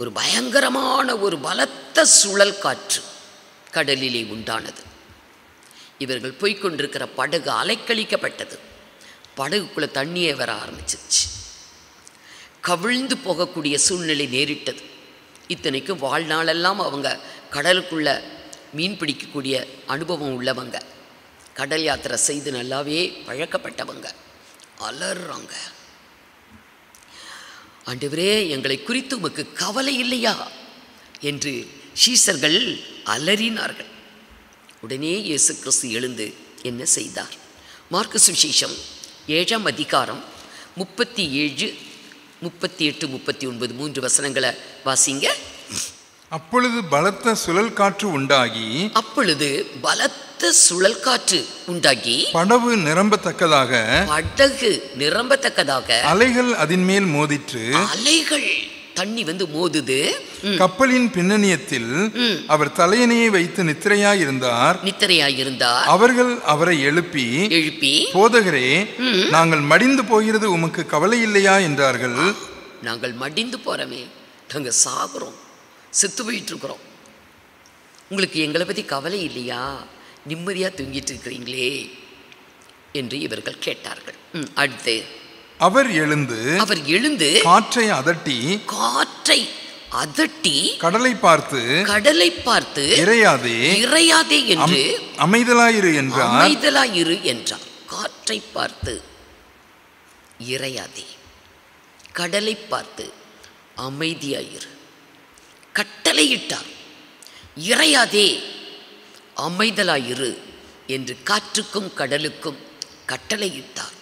ஒரு பயங்கரமான ஒரு பலத்த சுழல் காற்று கடலிலே உண்டானது. இவர்கள் போய்கொண்டிருக்கிற படகு அலைக்கழிக்கப்பட்டது. படகுக்குள்ளே தண்ணியே வர ஆரம்பிச்சிருச்சு. கவிழ்ந்து போகக்கூடிய சூழ்நிலை நேரிட்டது. இத்தனைக்கும் வாழ்நாளெல்லாம் அவங்க கடலுக்குள்ளே மீன் பிடிக்கக்கூடிய அனுபவம் உள்ளவங்க, கடல் யாத்திரை செய்து நல்லாவே பழக்கப்பட்டவங்க. அலறாங்க, ஆண்டவரே, எங்களை குறித்து உமக்கு கவலை இல்லையா என்று சீசர்கள் அலறினார்கள். உடனே இயேசு கிறிஸ்து எழுந்து என்ன செய்தார்? மார்க்கு சுவிசேஷம் 7ஆம் அதிகாரம் 37, 38, 39 3 வசனங்களை வாசிங்க. அப்பொழுது பலத்த சுழல் காற்று உண்டாகி படகு நிரம்பத்தக்கதாக அலைகள் அதன் மேல் மோதிற்று. அலைகள் தண்ணி வந்து மோதுது. கப்பலின் பின்னணியத்தில் அவர் தலையணையை வைத்து நித்திரையாயிருந்தார். அவர்கள் அவரை எழுப்பி போதகரே, நாங்கள் மடிந்து போகிறது உமக்கு கவலை இல்லையா என்றார்கள். நாங்கள் மடிந்து போறோமே, நாங்கள் சாகுறோம், செத்து போயிட்டு இருக்கிறோம், உங்களுக்கு எங்களை பற்றி கவலை இல்லையா? நிம்மதியாக தூங்கிட்டு இருக்கிறீங்களே என்று இவர்கள் கேட்டார்கள். அடுத்து அவர் எழுந்து காற்றை அதட்டி கடலை பார்த்து இறையாதே என்று அமைதலாயிரு என்றார். காற்றை பார்த்து இறையாதே, கடலை பார்த்து அமைதியாயிரு, கட்டளையிட்டார். இறையாதே, அமைதலாயிரு என்று காற்றுக்கும் கடலுக்கும் கட்டளையிட்டார்.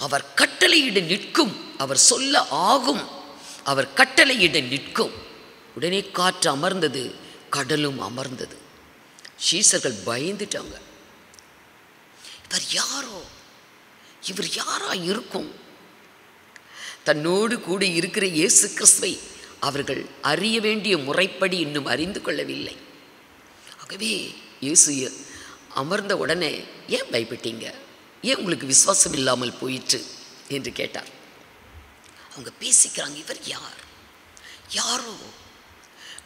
அவர் கட்டளையிட நிற்கும், அவர் சொல்ல ஆகும், அவர் கட்டளையிட நிற்கும். உடனே காற்று அமர்ந்தது, கடலும் அமர்ந்தது. சீசர்கள் பயந்துட்டாங்க. இவர் யாரா இருக்கும்? தன்னோடு கூட இருக்கிற இயேசு கிறிஸ்துவை அவர்கள் அறிய வேண்டிய முறைப்படி இன்னும் அறிந்து கொள்ளவில்லை. ஆகவே இயேசு அமர்ந்த உடனே ஏன் பயப்பட்டீங்க, ஏன் உங்களுக்கு விசுவாசம் இல்லாமல் போயிற்று என்று கேட்டார். அவங்க பேசிக்கிறாங்க, இவர் யார், யாரோ,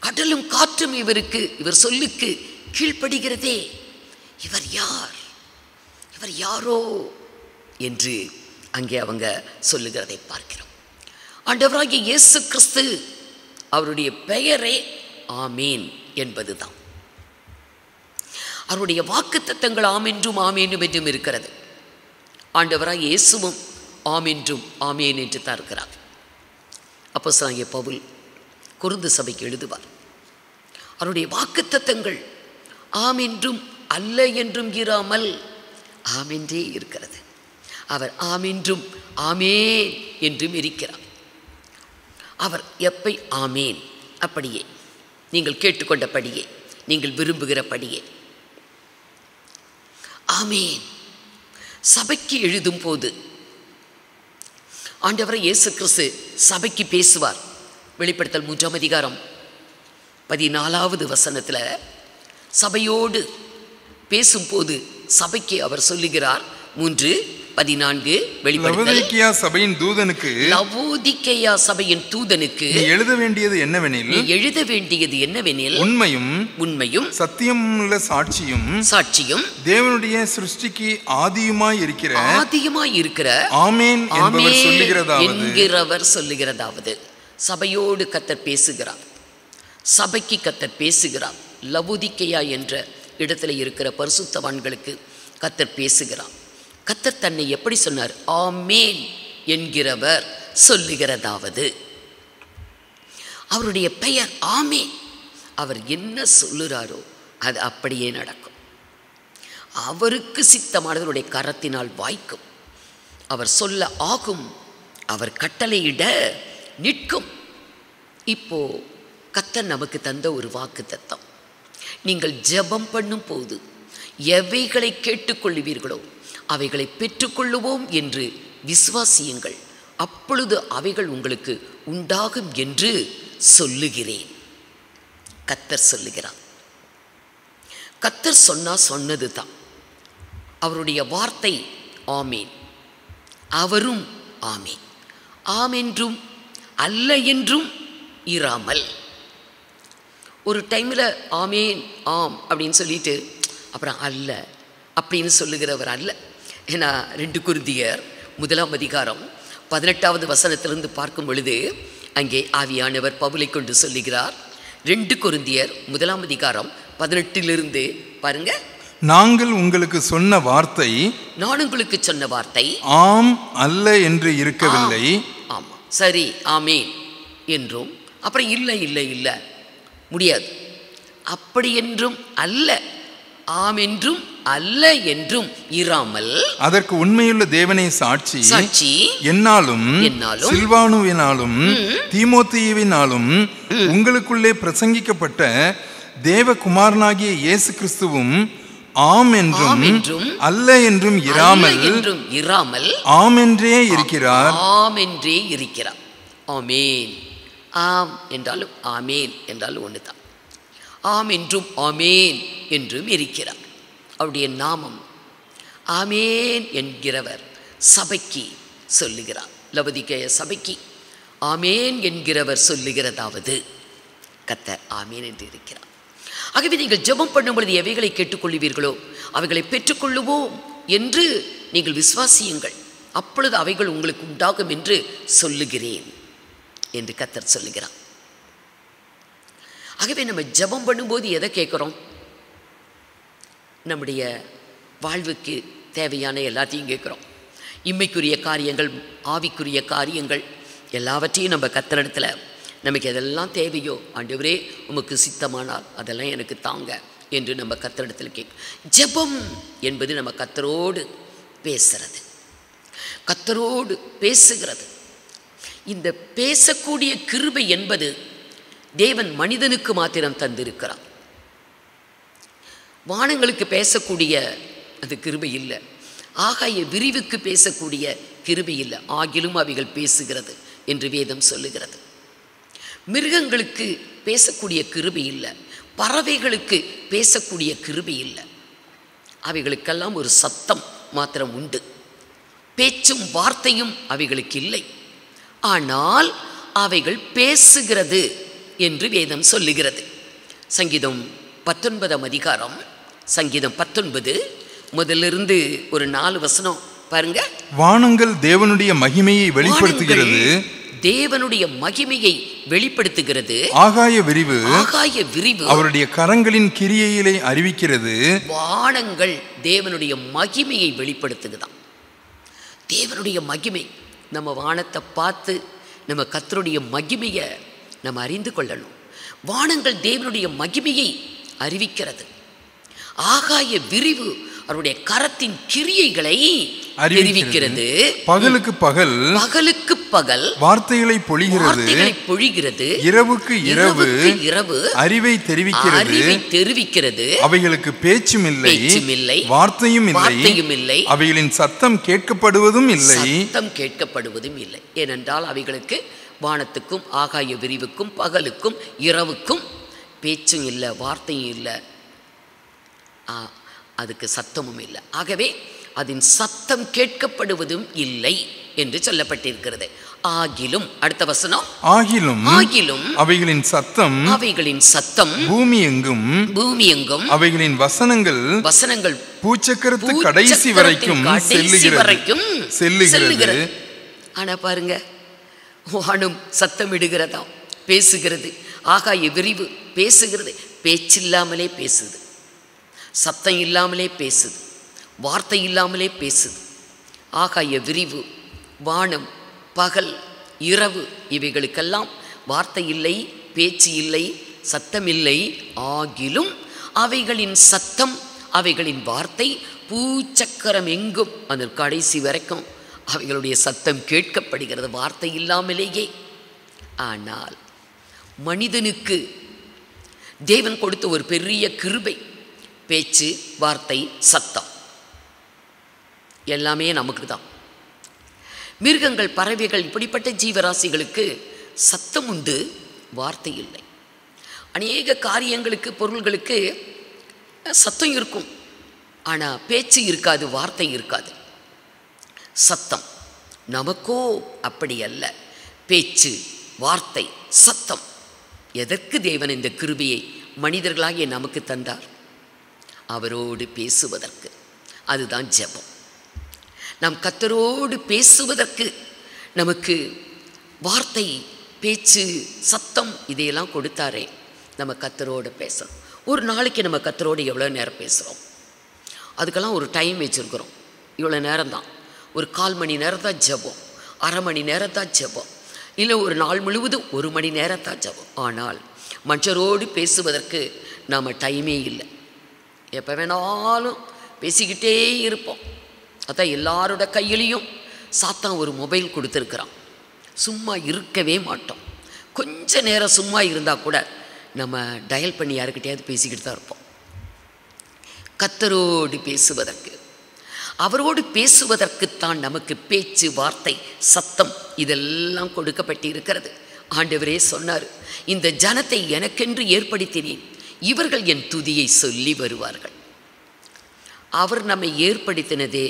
கடலும் காற்றும் இவர் சொல்லுக்கு கீழ்ப்படுகிறதே, இவர் யார், இவர் யாரோ என்று அங்கே அவங்க சொல்லுகிறதை பார்க்கிறோம். ஆண்டவராகிய இயேசு கிறிஸ்து அவருடைய பெயரே ஆமேன் என்பதுதான். அவருடைய வாக்குத்தத்தங்கள் ஆமென்றும் ஆமேனும் என்றும் இருக்கிறது. ஆண்டவராக இயேசுவும் ஆமென்றும் ஆமேன் என்று தான் இருக்கிறார். அப்போஸ்தலனாகிய பவுல் கொரிந்து சபைக்கு எழுதுவார், அவருடைய வாக்குத்தத்தங்கள் ஆமென்றும் அல்ல என்றும் இராமல் ஆமென்றே இருக்கிறது. அவர் ஆமென்றும் ஆமேன் என்றும் இருக்கிறார். அவர் எப்பை ஆமேன், அப்படியே நீங்கள் கேட்டுக்கொண்டபடியே, நீங்கள் விரும்புகிறபடியே ஆமேன். சபைக்கு எழுதும் போது ஆண்டவர் இயேசு கிறிஸ்து சபைக்கு பேசுவார். வெளிப்படுத்தல் 3ஆம் அதிகாரம் 14வது வசனத்தில் சபையோடு பேசும்போது சபைக்கு அவர் சொல்லுகிறார். 3:14 லவோதிக்கேயா சபையின் தூதனுக்கு, லவோதிக்கேயா சபையின் தூதனுக்கு நீ எழுத வேண்டியது என்னவெனில், உண்மையும் சத்தியமுள்ள சாட்சியும் தேவனுடைய சிருஷ்டிக்கு ஆதியுமாய் இருக்கிற ஆமென் என்கிறவர் சொல்லுகிறதாவது. சபையோடு கர்த்தர் பேசுகிறார், சபைக்கு கர்த்தர் பேசுகிறார். லவோதிக்கேயா என்ற இடத்துல இருக்கிற பரிசுத்தவான்களுக்கு கர்த்தர் பேசுகிறார். கர்த்தர் தன்னை எப்படி சொன்னார்? ஆமேன் என்கிறவர் சொல்லுகிறதாவது. அவருடைய பெயர் ஆமேன். அவர் என்ன சொல்லுறாரோ அது அப்படியே நடக்கும். அவருக்கு சித்தமானவருடைய கரத்தினால் வாய்க்கும். அவர் சொல்ல ஆகும், அவர் கட்டளையிட நிற்கும். இப்போ கர்த்தர் நமக்கு தந்த ஒரு வாக்குத்தத்தம், நீங்கள் ஜெபம் பண்ணும் போது எவைகளை கேட்டுக்கொள்ளுவீர்களோ அவைகளை பெற்றுக்கொள்ளுவோம் என்று விசுவாசியுங்கள், அப்பொழுது அவைகள் உங்களுக்கு உண்டாகும் என்று சொல்லுகிறேன். கர்த்தர் சொல்லுகிறார். கர்த்தர் சொன்னது தான். அவருடைய வார்த்தை ஆமேன், அவரும் ஆமேன். ஆமென்றும் அல்ல என்றும் இராமல். ஒரு டைமில் ஆமேன் ஆம் அப்படின்னு சொல்லிட்டு அப்புறம் அல்ல அப்படின்னு சொல்லுகிறவர் அல்ல. ஏன்னா 2 கொரிந்தியர் 1ஆம் அதிகாரம் 18வது வசனத்திலிருந்து பார்க்கும் பொழுது அங்கே ஆவியானவர் பவுலை கொண்டு சொல்லுகிறார். 2 கொரிந்தியர் 1ஆம் அதிகாரம் 18லிருந்து பாருங்க. நாங்கள் உங்களுக்கு சொன்ன வார்த்தை, நான் உங்களுக்கு சொன்ன வார்த்தை ஆம் அல்ல என்று இருக்கவில்லை. ஆமா, சரி ஆமேன் என்றும் அப்புறம் இல்லை இல்லை இல்லை முடியாது. அப்படி என்றும் அல்ல, ஆம் என்றும் அல்ல என்றும் இராமல், அதற்கு உண்மையுள்ள தேவனே சாட்சி, என்னாலும் சில்வானுவினாலும் தீமோத்தேயுவினாலும் உங்களுக்குள்ளே பிரசங்கிக்கப்பட்ட தேவகுமாரனாகிய இயேசு கிறிஸ்துவும் ஆம் என்றும் அல்ல என்றும் இராமல் ஆமென்றே இருக்கிறார். ஆமென்றே இருக்கிறார். ஆமேன். ஆம் என்றாலும் ஆமேன் என்றாலும் ஒன்றுதான். ஆம் என்றும் ஆமேன் என்றும் இருக்கிறார். அவருடைய நாமம் ஆமேன் என்கிறவர் சபைக்கு சொல்லுகிறார். லவோதிக்கேயா சபைக்கு ஆமேன் என்கிறவர் சொல்லுகிறதாவது கர்த்தர் ஆமேன் என்று இருக்கிறார். ஆகவே நீங்கள் ஜெபம் பண்ணும் பொழுது எவைகளை கேட்டுக்கொள்வீர்களோ அவைகளை பெற்றுக்கொள்ளுவோம் என்று நீங்கள் விசுவாசியுங்கள், அப்பொழுது அவைகள் உங்களுக்கு உண்டாகும் என்று சொல்லுகிறேன் என்று கர்த்தர் சொல்லுகிறார். ஆகவே நம்ம ஜெபம் பண்ணும்போது எதை கேட்குறோம்? நம்முடைய வாழ்வுக்கு தேவையான எல்லாத்தையும் கேட்குறோம். இம்மைக்குரிய காரியங்கள், ஆவிக்குரிய காரியங்கள் எல்லாவற்றையும் நம்ம கர்த்தரிடத்தில் நமக்கு எதெல்லாம் தேவையோ, ஆண்டவரே உமக்கு சித்தமானால் அதெல்லாம் எனக்கு தாங்க என்று நம்ம கர்த்தரிடத்தில் கேட்கும். ஜெபம் என்பது நம்ம கர்த்தரோடு பேசுறது, கர்த்தரோடு பேசுகிறது. இந்த பேசக்கூடிய கிருபை என்பது தேவன் மனிதனுக்கு மாத்திரம் தந்திருக்கிறார். வானங்களுக்கு பேசக்கூடிய அது கிருபை இல்லை, ஆகாய விரிவுக்கு பேசக்கூடிய கிருபை இல்லை, ஆகிலும் அவைகள் பேசுகிறது என்று வேதம் சொல்லுகிறது. மிருகங்களுக்கு பேசக்கூடிய கிருபை இல்லை, பறவைகளுக்கு பேசக்கூடிய கிருபை இல்லை. அவைகளுக்கெல்லாம் ஒரு சத்தம் மாத்திரம் உண்டு, பேச்சும் வார்த்தையும் அவைகளுக்கு இல்லை. ஆனால் அவைகள் பேசுகிறது என்று வேதம் சொல்லுகிறது. சங்கீதம் 19 அதிகாரம், சங்கீதம் 19 முதலிருந்து ஒரு 4 வசனம் பாருங்க. வானங்கள் தேவனுடைய மகிமையை வெளிப்படுத்துகிறது, தேவனுடைய மகிமையை வெளிப்படுத்துகிறது. ஆகாய விரிவு அவருடைய கரங்களின் கிரியையிலே அறிவிக்கிறது. வானங்கள் தேவனுடைய மகிமையை வெளிப்படுத்துகிறதாம். தேவனுடைய மகிமை, நம்ம வானத்தை பார்த்து நம்ம கர்த்தருடைய மகிமையை நம்ம அறிந்து கொள்ளணும். வானங்கள் தேவனுடைய மகிமையை அறிவிக்கிறது. ஆகாய விரிவு அவருடைய கரத்தின் கிரியைகளை அறிவிக்கிறது. பகலுக்கு பகல் வார்த்தைகளை பொழிகிறது, இரவுக்கு இரவு அறிவை தெரிவிக்கிறது. அவைகளுக்கு பேச்சும் இல்லை, வார்த்தையும் இல்லை, அவைகளின் சத்தம் கேட்கப்படுவதும் இல்லை. ஏனென்றால் அவைகளுக்கு, வானத்துக்கும் ஆகாய விரிவுக்கும் பகலுக்கும் இரவுக்கும் பேச்சும் இல்லை, வார்த்தையும் இல்லை, அதுக்கு சத்தமும் இல்லை. ஆகவே அதன் சத்தம் கேட்கப்படுவதும் இல்லை என்று சொல்லப்பட்டிருக்கிறது. ஆகிலும், அடுத்த வசனம், ஆகிலும் அவைகளின் சத்தம் பூமி எங்கும் அவைகளின் வசனங்கள் பூச்சக்கரத்து கடைசி வரைக்கும் செல்லுகிறது. ஆனா பாருங்க, வானம் சத்தமிடுகிறதாம், பேசுகிறது. ஆகாய விரிவு பேசுகிறது, பேச்சில்லாமலே பேசுது, சத்தம் இல்லாமலே பேசுது, வார்த்தை இல்லாமலே பேசுது. ஆகாய விரிவு, வானம், பகல், இரவு இவைகளுக்கெல்லாம் வார்த்தை இல்லை, பேச்சு இல்லை, சத்தம் இல்லை. ஆகிலும் அவைகளின் சத்தம், அவைகளின் வார்த்தை பூச்சக்கரம் எங்கும் அந்த கடைசி வரைக்கும் அவைகளுடைய சத்தம் கேட்கப்படுகிறது, வார்த்தை இல்லாமலேயே. ஆனால் மனிதனுக்கு தேவன் கொடுத்த ஒரு பெரிய கிருபை, பேச்சு, வார்த்தை, சத்தம் எல்லாமே நமக்கு தான். மிருகங்கள், பறவைகள், இப்படிப்பட்ட ஜீவராசிகளுக்கு சத்தம் உண்டு, வார்த்தை இல்லை. அநேக காரியங்களுக்கு, பொருள்களுக்கு சத்தம் இருக்கும், ஆனால் பேச்சு இருக்காது, வார்த்தை இருக்காது. சத்தம் நமக்கோ அப்படி அல்ல. பேச்சு, வார்த்தை, சத்தம். எதற்கு தேவன் இந்த கிருபையை மனிதர்களாகிய நமக்கு தந்தார்? அவரோடு பேசுவதற்கு. அதுதான் ஜெபம். நாம் கர்த்தரோடு பேசுவதற்கு நமக்கு வார்த்தை, பேச்சு, சத்தம் இதையெல்லாம் கொடுத்தாரே. நம்ம கர்த்தரோடு பேசணும். ஒரு நாளைக்கு நம்ம கர்த்தரோடு எவ்வளோ நேரம் பேசுகிறோம்? அதுக்கெல்லாம் ஒரு டைம் வச்சுருக்குறோம். இவ்வளோ நேரம் தான், ஒரு 1/4 மணி நேரம் தான் ஜெபம், அரை மணி நேரம் தான் ஜெபம், இல்லை ஒரு நாள் முழுவதும் 1 மணி நேரம் தான் ஜெபம். ஆனால் மனுஷரோடு பேசுவதற்கு நாம் டைமே இல்லை. எப்போ வேணாலும் பேசிக்கிட்டே இருப்போம். அதான் எல்லாரோட கையிலையும் சாத்தான் ஒரு மொபைல் கொடுத்துருக்குறான். சும்மா இருக்கவே மாட்டோம். கொஞ்ச நேரம் சும்மா இருந்தால் கூட நம்ம டயல் பண்ணி யாருக்கிட்டையாவது பேசிக்கிட்டு தான் இருப்போம். கர்த்தரோடு பேசுவதற்கு, அவரோடு பேசுவதற்குத்தான் நமக்கு பேச்சு, வார்த்தை, சத்தம் இதெல்லாம் கொடுக்கப்பட்டு இருக்கிறது. ஆண்டவரே சொன்னார், இந்த ஜனத்தை எனக்கென்று ஏற்படுத்தினேன், இவர்கள் என் துதியை சொல்லி வருவார்கள். அவர் நம்மை ஏற்படுத்தினதே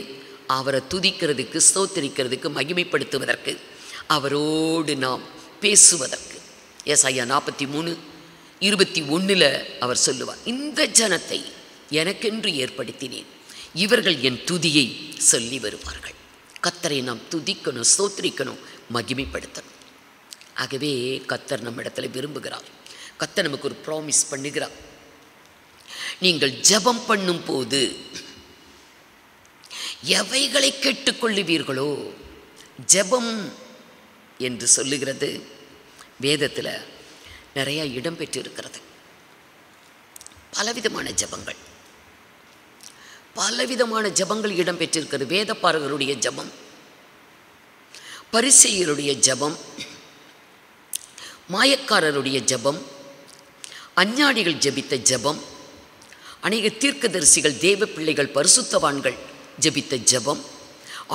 அவரை துதிக்கிறதுக்கு, ஸ்தோத்திரிக்கிறதுக்கு, மகிமைப்படுத்துவதற்கு, அவரோடு நாம் பேசுவதற்கு. ஏசாயா 43:21 அவர் சொல்லுவார், இந்த ஜனத்தை எனக்கென்று ஏற்படுத்தினேன், இவர்கள் என் துதியை சொல்லி வருவார்கள். கர்த்தரை நாம் துதிக்கணும், ஸ்தோத்திரிக்கணும், மகிமைப்படுத்தணும். ஆகவே கர்த்தர் நம்ம இடத்துல விரும்புகிறார். கர்த்தர் நமக்கு ஒரு ப்ராமிஸ் பண்ணுகிறார். நீங்கள் ஜெபம் பண்ணும் போது எவைகளை கேட்டுக்கொள்ளுவீர்களோ, ஜெபம் என்று சொல்லுகிறது வேதத்தில் நிறைய இடம் பெற்று இருக்கிறது. பலவிதமான ஜெபங்கள் இடம் பெற்றிருக்கிறது. வேதப்பாரகருடைய ஜெபம், பரிசேயருடைய ஜெபம், மாயக்காரருடைய ஜெபம், அஞ்ஞானிகள் ஜெபித்த ஜெபம், அநேக தீர்க்கதரிசிகள், தேவ பிள்ளைகள், பரிசுத்தவான்கள் ஜெபித்த ஜெபம்,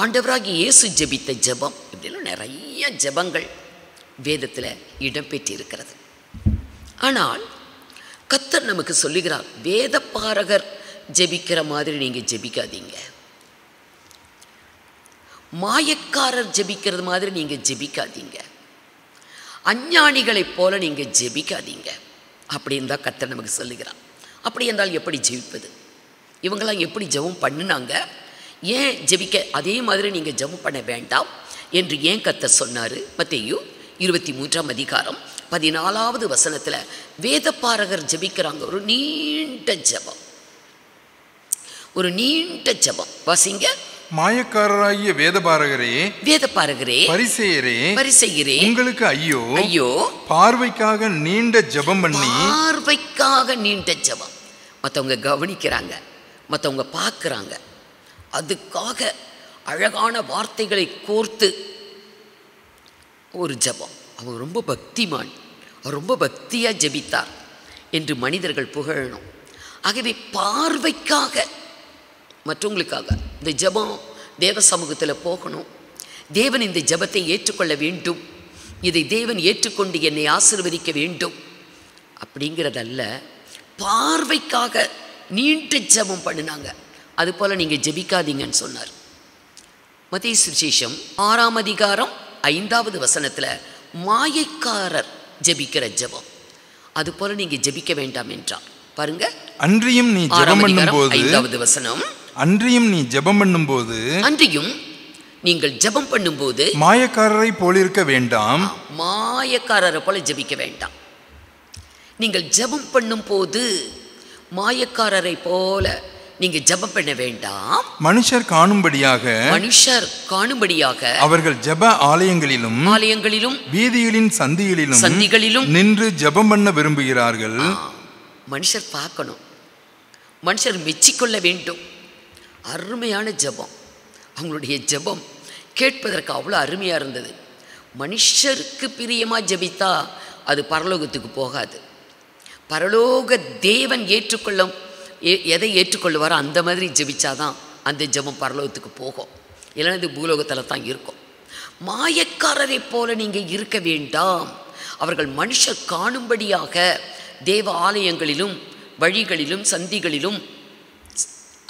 ஆண்டவராகிய இயேசு ஜெபித்த ஜெபம், இப்படிலாம் நிறைய ஜெபங்கள் வேதத்தில் இடம்பெற்றிருக்கிறது. ஆனால் கர்த்தர் நமக்கு சொல்லுகிறார், வேதபாரகர் ஜெபிக்கிற மாதிரி நீங்க ஜெபிக்காதீங்க, மாயக்காரர் ஜெபிக்கிறது மாதிரி நீங்க ஜெபிக்காதீங்க, அஞ்ஞானிகளைப் போல நீங்க ஜெபிக்காதீங்க அப்படின்னு தான் கர்த்தர் நமக்கு சொல்லுகிறார். அப்படி என்றால் எப்படி ஜெபிப்பது? இவங்களாம் எப்படி ஜெபம் பண்ணினாங்க? ஏன் ஜெபிக்க அதே மாதிரி நீங்கள் ஜெபம் பண்ண வேண்டாம் என்று ஏன் கர்த்தர் சொன்னார்? மத்தேயு 23ஆம் அதிகாரம் 14வது வசனத்தில் வேதபாரகர் ஜெபிக்கிறாங்க. ஒரு நீண்ட ஜெபம், ஒரு நீண்ட ஜெபம். வாசிங்க. மாயக்காரராகிய வேதபாரகரே, வேதபாரகரே, பரிசேயரே, பரிசேயரே, உங்களுக்கு ஐயோ, ஐயோ, பார்வைக்காக நீண்ட ஜெபம் பண்ணி, பார்வைக்காக நீண்ட ஜெபம். மற்றவங்க கவனிக்கிறாங்க, மற்றவங்க பார்க்குறாங்க, அதுக்காக அழகான வார்த்தைகளை கோர்த்து ஒரு ஜெபம். அவர் ரொம்ப பக்திமான், அவர் ரொம்ப பக்தியாக ஜெபித்தார் என்று மனிதர்கள் புகழணும். ஆகவே பார்வைக்காக, மற்றவங்களுக்காக இந்த ஜெபம் தேவ சமூகத்தில் போகணும். தேவன் இந்த ஜெபத்தை ஏற்றுக்கொள்ள வேண்டும், இதை தேவன் ஏற்றுக்கொண்டு என்னை ஆசீர்வதிக்க வேண்டும் அப்படிங்கிறதல்ல, பார்வைக்காக நீண்ட ஜெபம் பண்ணினாங்க. அதுபோல் நீங்கள் ஜெபிக்காதீங்கன்னு சொன்னார். மத்தேயு சுவிசேஷம் 6ஆம் அதிகாரம் 5வது வசனத்தில் மாயக்காரர் ஜெபிக்கிற ஜெபம், அதுபோல் நீங்கள் ஜெபிக்க வேண்டாம் என்றார். பாருங்க. அன்றியும் நீ ஜெபம் பண்ணும்போது, 5வது வசனம், அன்றியும் நீ ஜெபம் பண்ணும்போது, அன்றியும் நீங்கள் ஜெபம் பண்ணும்போது மாயக்காரரை போலிருக்க வேண்டாம், மாயக்காரரை போல ஜெபிக்க வேண்டாம். நீங்கள் ஜெபம் பண்ணும்போது மாயக்காரரை போல நீங்க ஜெபம் பண்ண வேண்டாம். மனுஷர் காணும்படியாக, மனுஷர் காணும்படியாக அவர்கள் ஜெப ஆலயங்களிலும் வீதிகளின் சந்திகளிலும் நின்று ஜெபம் பண்ண விரும்புகிறார்கள். மனுஷர் பார்க்கணும், மனுஷர் மெச்சிக்கொள்ள வேண்டும். அருமையான ஜெபம், அவங்களுடைய ஜெபம் கேட்பதற்கு அவ்வளோ அருமையாக இருந்தது. மனுஷருக்கு பிரியமாக ஜெபித்தா அது பரலோகத்துக்கு போகாது. பரலோக தேவன் எதை ஏற்றுக்கொள்ளுவாரோ அந்த மாதிரி ஜெபிச்சாதான் அந்த ஜெபம் பரலோகத்துக்கு போகும். இல்லைன்னா இது பூலோகத்தில் தான் இருக்கும். மாயக்காரரை போல நீங்கள் இருக்க வேண்டாம். அவர்கள் மனுஷர் காணும்படியாக தேவ ஆலயங்களிலும் வழிகளிலும் சந்திகளிலும்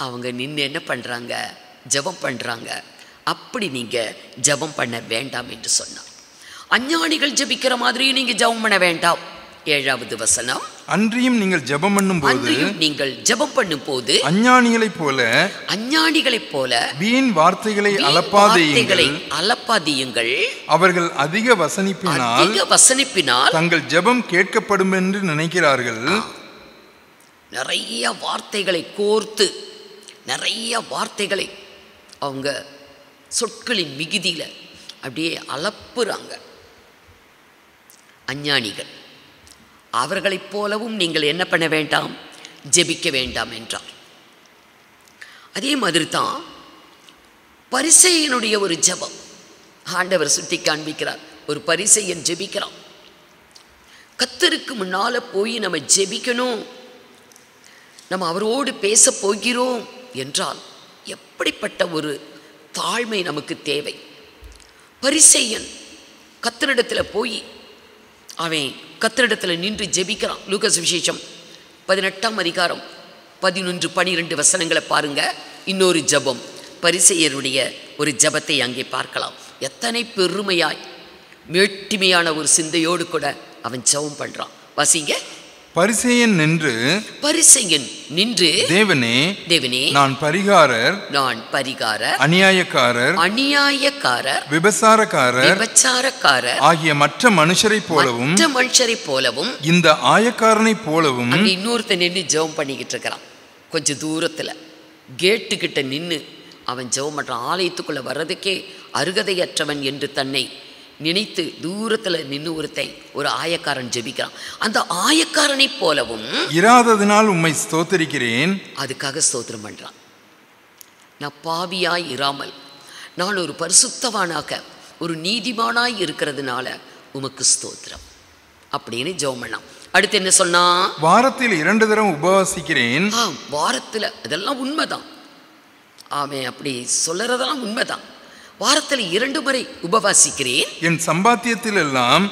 அவங்க நின்று என்ன பண்ணுறாங்க? ஜெபம் பண்ணுறாங்க. அப்படி நீங்கள் ஜெபம் பண்ண வேண்டாம் என்று சொன்னார். அஞ்ஞானிகள் ஜெபிக்கிற மாதிரி நீங்கள் ஜெபம் பண்ண வேண்டாம். 7வது வசனம், அன்றியும் நீங்கள் ஜெபம் பண்ணும் போது அஞ்ஞானிகளைப் போல வீண் வார்த்தைகளை அலப்பாதியுங்கள். அவர்கள் அதிக வசனிப்பினால் தங்கள் ஜெபம் கேட்கப்படும் என்று நினைக்கிறார்கள். நிறைய வார்த்தைகளை கோர்த்து, நிறைய வார்த்தைகளை அவங்க சொற்களின் மிகுதியில் அப்படியே அலப்புறாங்க. அஞ்ஞானிகள், அவர்களைப் போலவும் நீங்கள் என்ன பண்ண வேண்டாம்? ஜெபிக்க வேண்டாம் என்றார். அதே மாதிரி தான் பரிசேயனுடைய ஒரு ஜெபம் ஆண்டவர் சுட்டி காண்பிக்கிறார். ஒரு பரிசேயன் ஜெபிக்கிறான். கர்த்தருக்கு முன்னால் போய் நம்ம ஜெபிக்கணும், நம்ம அவரோடு பேச போகிறோம் என்றால் எப்படிப்பட்ட ஒரு தாழ்மை நமக்கு தேவை. பரிசேயன் கர்த்தரிடத்தில் போய் அவன் கர்த்தரிடத்தில் நின்று ஜெபிக்கிறான். லூக்கா சுவிசேஷம் 18ஆம் அதிகாரம் 11-12 வசனங்களை பாருங்க. இன்னொரு ஜெபம், பரிசேயருடைய ஒரு ஜெபத்தை அங்கே பார்க்கலாம். எத்தனை பெருமையாய் மேட்டிமையான ஒரு சிந்தையோடு கூட அவன் ஜெபம் பண்றான். வாசிங்க. பரிசேயன் நின்று தேவனே, நான் பரிகாரர், அநியாயக்காரர், விபச்சாரக்காரர் ஆகிய மற்ற மனுஷரைப் போலவும் இந்த ஆயக்காரனை போலவும். அங்கே இன்னொருத்தன் நின்று ஜெபம் பண்ணிக்கிட்டு இருக்கிறான். கொஞ்சம் தூரத்தில் கேட்டுக்கிட்ட நின்று அவன் ஜெபம் பண்ணுறான். ஆலயத்துக்குள்ளே வர்றதுக்கே அருகதையற்றவன் என்று தன்னை நினைத்து தூரத்தில் நின்று ஒரு ஆயக்காரன் ஜெபிக்கிறான். அந்த ஆயக்காரனை போலவும் இராததினால் உம்மை ஸ்தோத்திரிக்கிறேன், அதுக்காக ஸ்தோத்திரம் பண்றான். நான் பாவியாய் இராமல் நான் ஒரு பரிசுத்தவானாக ஒரு நீதிமானாய் இருக்கிறதுனால உமக்கு ஸ்தோத்திரம் அப்படின்னு ஜெபம் பண்ணான். அடுத்து என்ன சொன்னா? வாரத்தில் 2 தரம் உபவாசிக்கிறேன். வாரத்தில், அதெல்லாம் உண்மைதான். அவன் அப்படி சொல்லுறதெல்லாம் உண்மைதான். வாரத்தில் 2 முறை உபவாசிக்கிறேன், என் சம்பாத்தியத்தில் எல்லாம்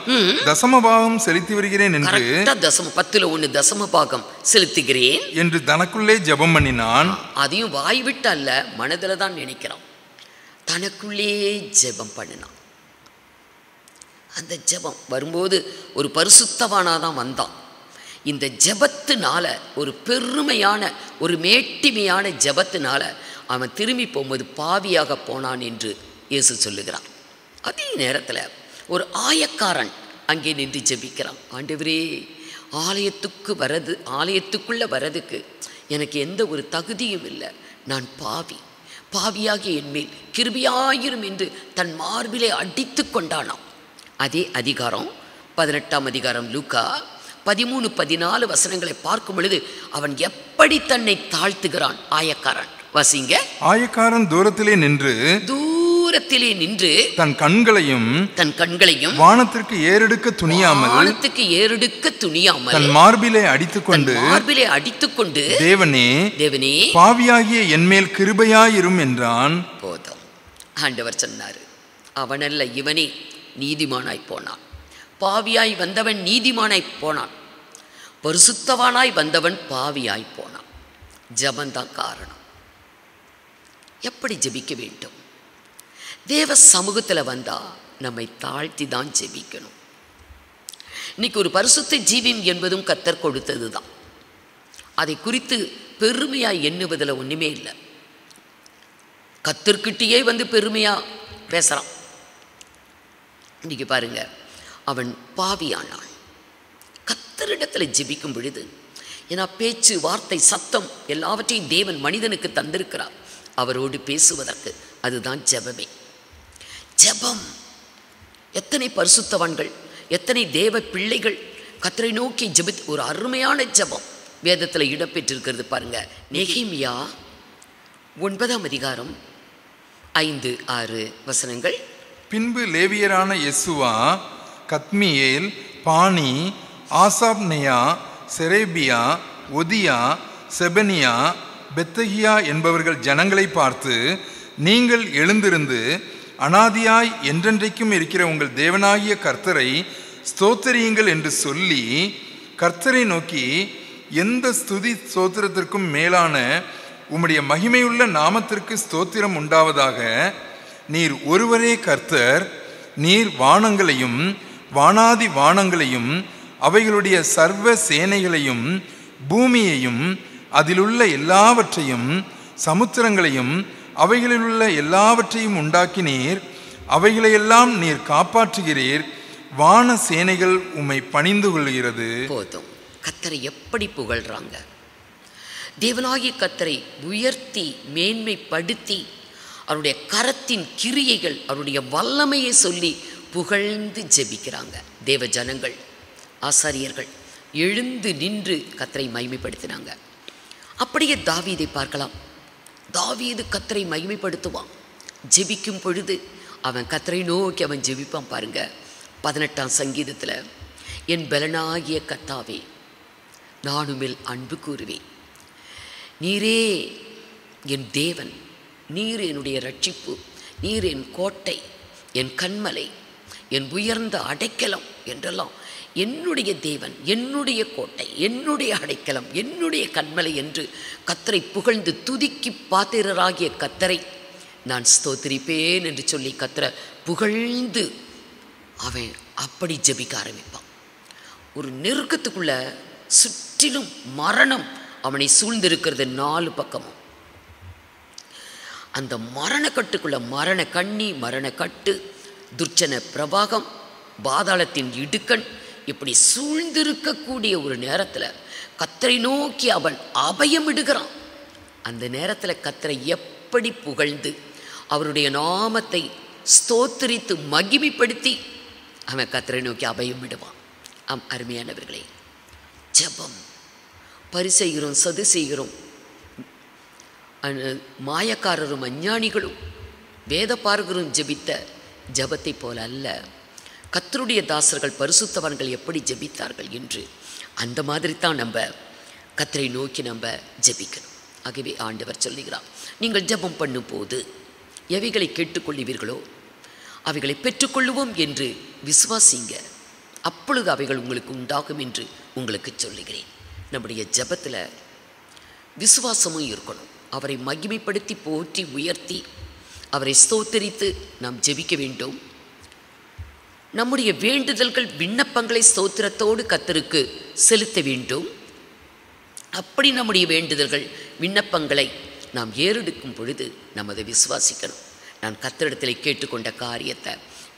தசமபாகம் செலுத்தி வருகிறேன் என்று, தசம 10% தசமபாகம் செலுத்துகிறேன் என்று தனக்குள்ளே ஜெபம் பண்ணினான். அதையும் வாய் விட்டு அல்ல, மனதில் தான் நினைக்கிறான். தனக்குள்ளே ஜெபம் பண்ணினான். அந்த ஜெபம் வரும்போது ஒரு பரிசுத்தவானாதான் வந்தான். இந்த ஜெபத்தினால, ஒரு பெருமையான ஒரு மேட்டிமையான ஜெபத்தினால அவன் திரும்பி போகும்போது பாவியாக போனான் என்று இயேசு சொல்லுகிறான். அதே நேரத்தில் ஒரு ஆயக்காரன் அங்கே நின்று ஜெபிக்கிறான். ஆண்டவரே, ஆலயத்துக்குள்ளே வரதுக்கு எனக்கு எந்த ஒரு தகுதியும் இல்லை, நான் பாவியாகிய என்மேல் கிருபையாயிரும் என்று தன் மார்பிலே அடித்து கொண்டானாம். அதே அதிகாரம் 18ஆம் அதிகாரம் லூக்கா 13-14 வசனங்களை பார்க்கும் பொழுது அவன் எப்படி தன்னை தாழ்த்துகிறான். ஆயக்காரன் வாசிங்க. ஆயக்காரன் தூரத்திலே நின்று தன் கண்களையும் வானத்திற்கு ஏறெடுக்க துணியாமல் தன் மார்பிலே அடித்துக்கொண்டு தேவனே பாவியாகிய என்மேல் கிருபையாயிரும் என்றான். போதும். ஆண்டவர் சொன்னார், அவனல்ல இவனே நீதிமானாய் போனான். பாவியாய் வந்தவன் நீதிமானாய் போனான், பரிசுத்தவானாய் வந்தவன் பாவியாய் போனான். ஜெபந்தான் காரணம். எப்படி ஜெபிக்க வேண்டும்? தேவ சமூகத்தில் வந்தா நம்மை தாழ்த்தி தான் ஜெபிக்கணும். இன்னைக்கு ஒரு பரிசுத்த ஜீவியம் என்பதும் கர்த்தர் கொடுத்தது தான். அதை குறித்து பெருமையா எண்ணுவதில் ஒன்றுமே இல்லை. கர்த்தர்கிட்டயே வந்து பெருமையா பேசுகிறான். இன்னைக்கு பாருங்க, அவன் பாவியானான். கர்த்தரிடத்தில் ஜெபிக்கும் பொழுது, ஏன்னா பேச்சு, வார்த்தை, சத்தம் எல்லாவற்றையும் தேவன் மனிதனுக்கு தந்திருக்கிறார் அவரோடு பேசுவதற்கு. அதுதான் ஜெபமே. ஜெபம். எத்தனை பரிசுத்தவான்கள், எத்தனை தேவ பிள்ளைகள் கர்த்தரை நோக்கி ஜெபித்து ஒரு அருமையான ஜெபம் வேதத்தில் இடம்பெற்றிருக்கிறது பாருங்க. நெகேமியா 9ஆம் அதிகாரம் 5-6 வசனங்கள். பின்பு லேவியரான யெசுவா, கத்மியேல், பானி, ஆசாப்நெயா, செரேபியா, ஒதியா, செபனியா, பெத்தகியா என்பவர்கள் ஜனங்களை பார்த்து, நீங்கள் எழுந்திருந்து அனாதியாய் என்றென்றைக்கும் இருக்கிற உங்கள் தேவனாகிய கர்த்தரை ஸ்தோத்திரியுங்கள் என்று சொல்லி, கர்த்தரை நோக்கி, எந்த ஸ்துதி ஸ்தோத்திரத்திற்கும் மேலான உம்முடைய மகிமையுள்ள நாமத்திற்கு ஸ்தோத்திரம் உண்டாவதாக. நீர் ஒருவரே கர்த்தர். நீர் வானங்களையும் வானாதி வானங்களையும் அவைகளுடைய சர்வ சேனைகளையும் பூமியையும் அதிலுள்ள எல்லாவற்றையும் சமுத்திரங்களையும் அவைகளிலுள்ள எல்லாவற்றையும் உண்டாக்கினீர். அவைகளையெல்லாம் நீர் காப்பாற்றுகிறீர். வான சேனைகள் உம்மை பணிந்து கொள்கிறது. போதும். கர்த்தரை எப்படி புகழ்றாங்க? தேவனாகிய கர்த்தரை உயர்த்தி மேன்மைப்படுத்தி அவருடைய கரத்தின் கிரியைகள், அவருடைய வல்லமையை சொல்லி புகழ்ந்து ஜெபிக்கிறாங்க. தேவ ஜனங்கள், ஆசாரியர்கள் எழுந்து நின்று கர்த்தரை மகிமைப்படுத்தினாங்க. அப்படியே தாவீதை பார்க்கலாம். தாவீது கர்த்தரை மகிமைப்படுத்துவான். ஜெபிக்கும் பொழுது அவன் கர்த்தரை நோக்கி அவன் ஜெபிப்பான் பாருங்க. 18ஆம் சங்கீதத்தில், என் பலனாகிய கர்த்தாவே, நான் உம்மில் அன்பு கூறுவேன். நீரே என் தேவன், நீர் என்னுடைய ரட்சிப்பு, நீர் என் கோட்டை, என் கன்மலை, என் உயர்ந்த அடைக்கலம் என்றெல்லாம் என்னுடைய தேவன், என்னுடைய கோட்டை, என்னுடைய அடைக்கலம், என்னுடைய கன்மலை என்று கர்த்தரை புகழ்ந்து துதிக்கி பாத்திரராகிய கர்த்தரை நான் ஸ்தோத்திரிப்பேன் என்று சொல்லி கர்த்தரை புகழ்ந்து அவன் அப்படி ஜெபிக்க ஆரம்பிப்பான். ஒரு நெருக்கத்துக்குள்ள சுற்றிலும் மரணம் அவனை சூழ்ந்திருக்கிறது 4 பக்கமும். அந்த மரணக்கட்டுக்குள்ள மரண கண்ணி, மரணக்கட்டு, துர்ச்சன பிரபாகம், பாதாளத்தின் இடுக்கண் இப்படி சூழ்ந்திருக்கக்கூடிய ஒரு நேரத்தில் கர்த்தரை நோக்கி அவன் அபயம் இடுகிறான். அந்த நேரத்தில் கர்த்தரை எப்படி புகழ்ந்து அவருடைய நாமத்தை ஸ்தோத்திரித்து மகிமைப்படுத்தி அவன் கர்த்தரை நோக்கி அபயம் விடுவான். அருமையானவர்களே, ஜெபம். பரிசெய்கிறோம், சது செய்கிறோம், மாயக்காரரும் அஞ்ஞானிகளும் வேத பார்கரும் ஜெபித்த ஜெபத்தை போல அல்ல. கர்த்தருடைய தாசர்கள் பரிசுத்தவான்கள் எப்படி ஜெபித்தார்கள் என்று அந்த மாதிரி தான் நம்ம கர்த்தரை நோக்கி நம்ம ஜெபிக்கணும். ஆகவே ஆண்டவர் சொல்லுகிறார், நீங்கள் ஜெபம் பண்ணும் போது எவைகளை கேட்டுக்கொள்ளுவீர்களோ அவைகளை பெற்றுக்கொள்ளுவோம் என்று விசுவாசிங்க. அப்பொழுது அவைகள் உங்களுக்கு உண்டாகும் என்று உங்களுக்கு சொல்லுகிறேன். நம்முடைய ஜெபத்தில் விசுவாசமும் இருக்கணும். அவரை மகிமைப்படுத்தி போற்றி உயர்த்தி அவரை ஸ்தோத்தரித்து நாம் ஜெபிக்க வேண்டும். நம்முடைய வேண்டுதல்கள் விண்ணப்பங்களை ஸ்தோத்திரத்தோடு கர்த்தருக்கு செலுத்த வேண்டும். அப்படி நம்முடைய வேண்டுதல்கள் விண்ணப்பங்களை நாம் ஏறெடுக்கும் பொழுது நாம் அதை விசுவாசிக்கணும். நான் கர்த்தரிடத்தில் கேட்டுக்கொண்ட காரியத்தை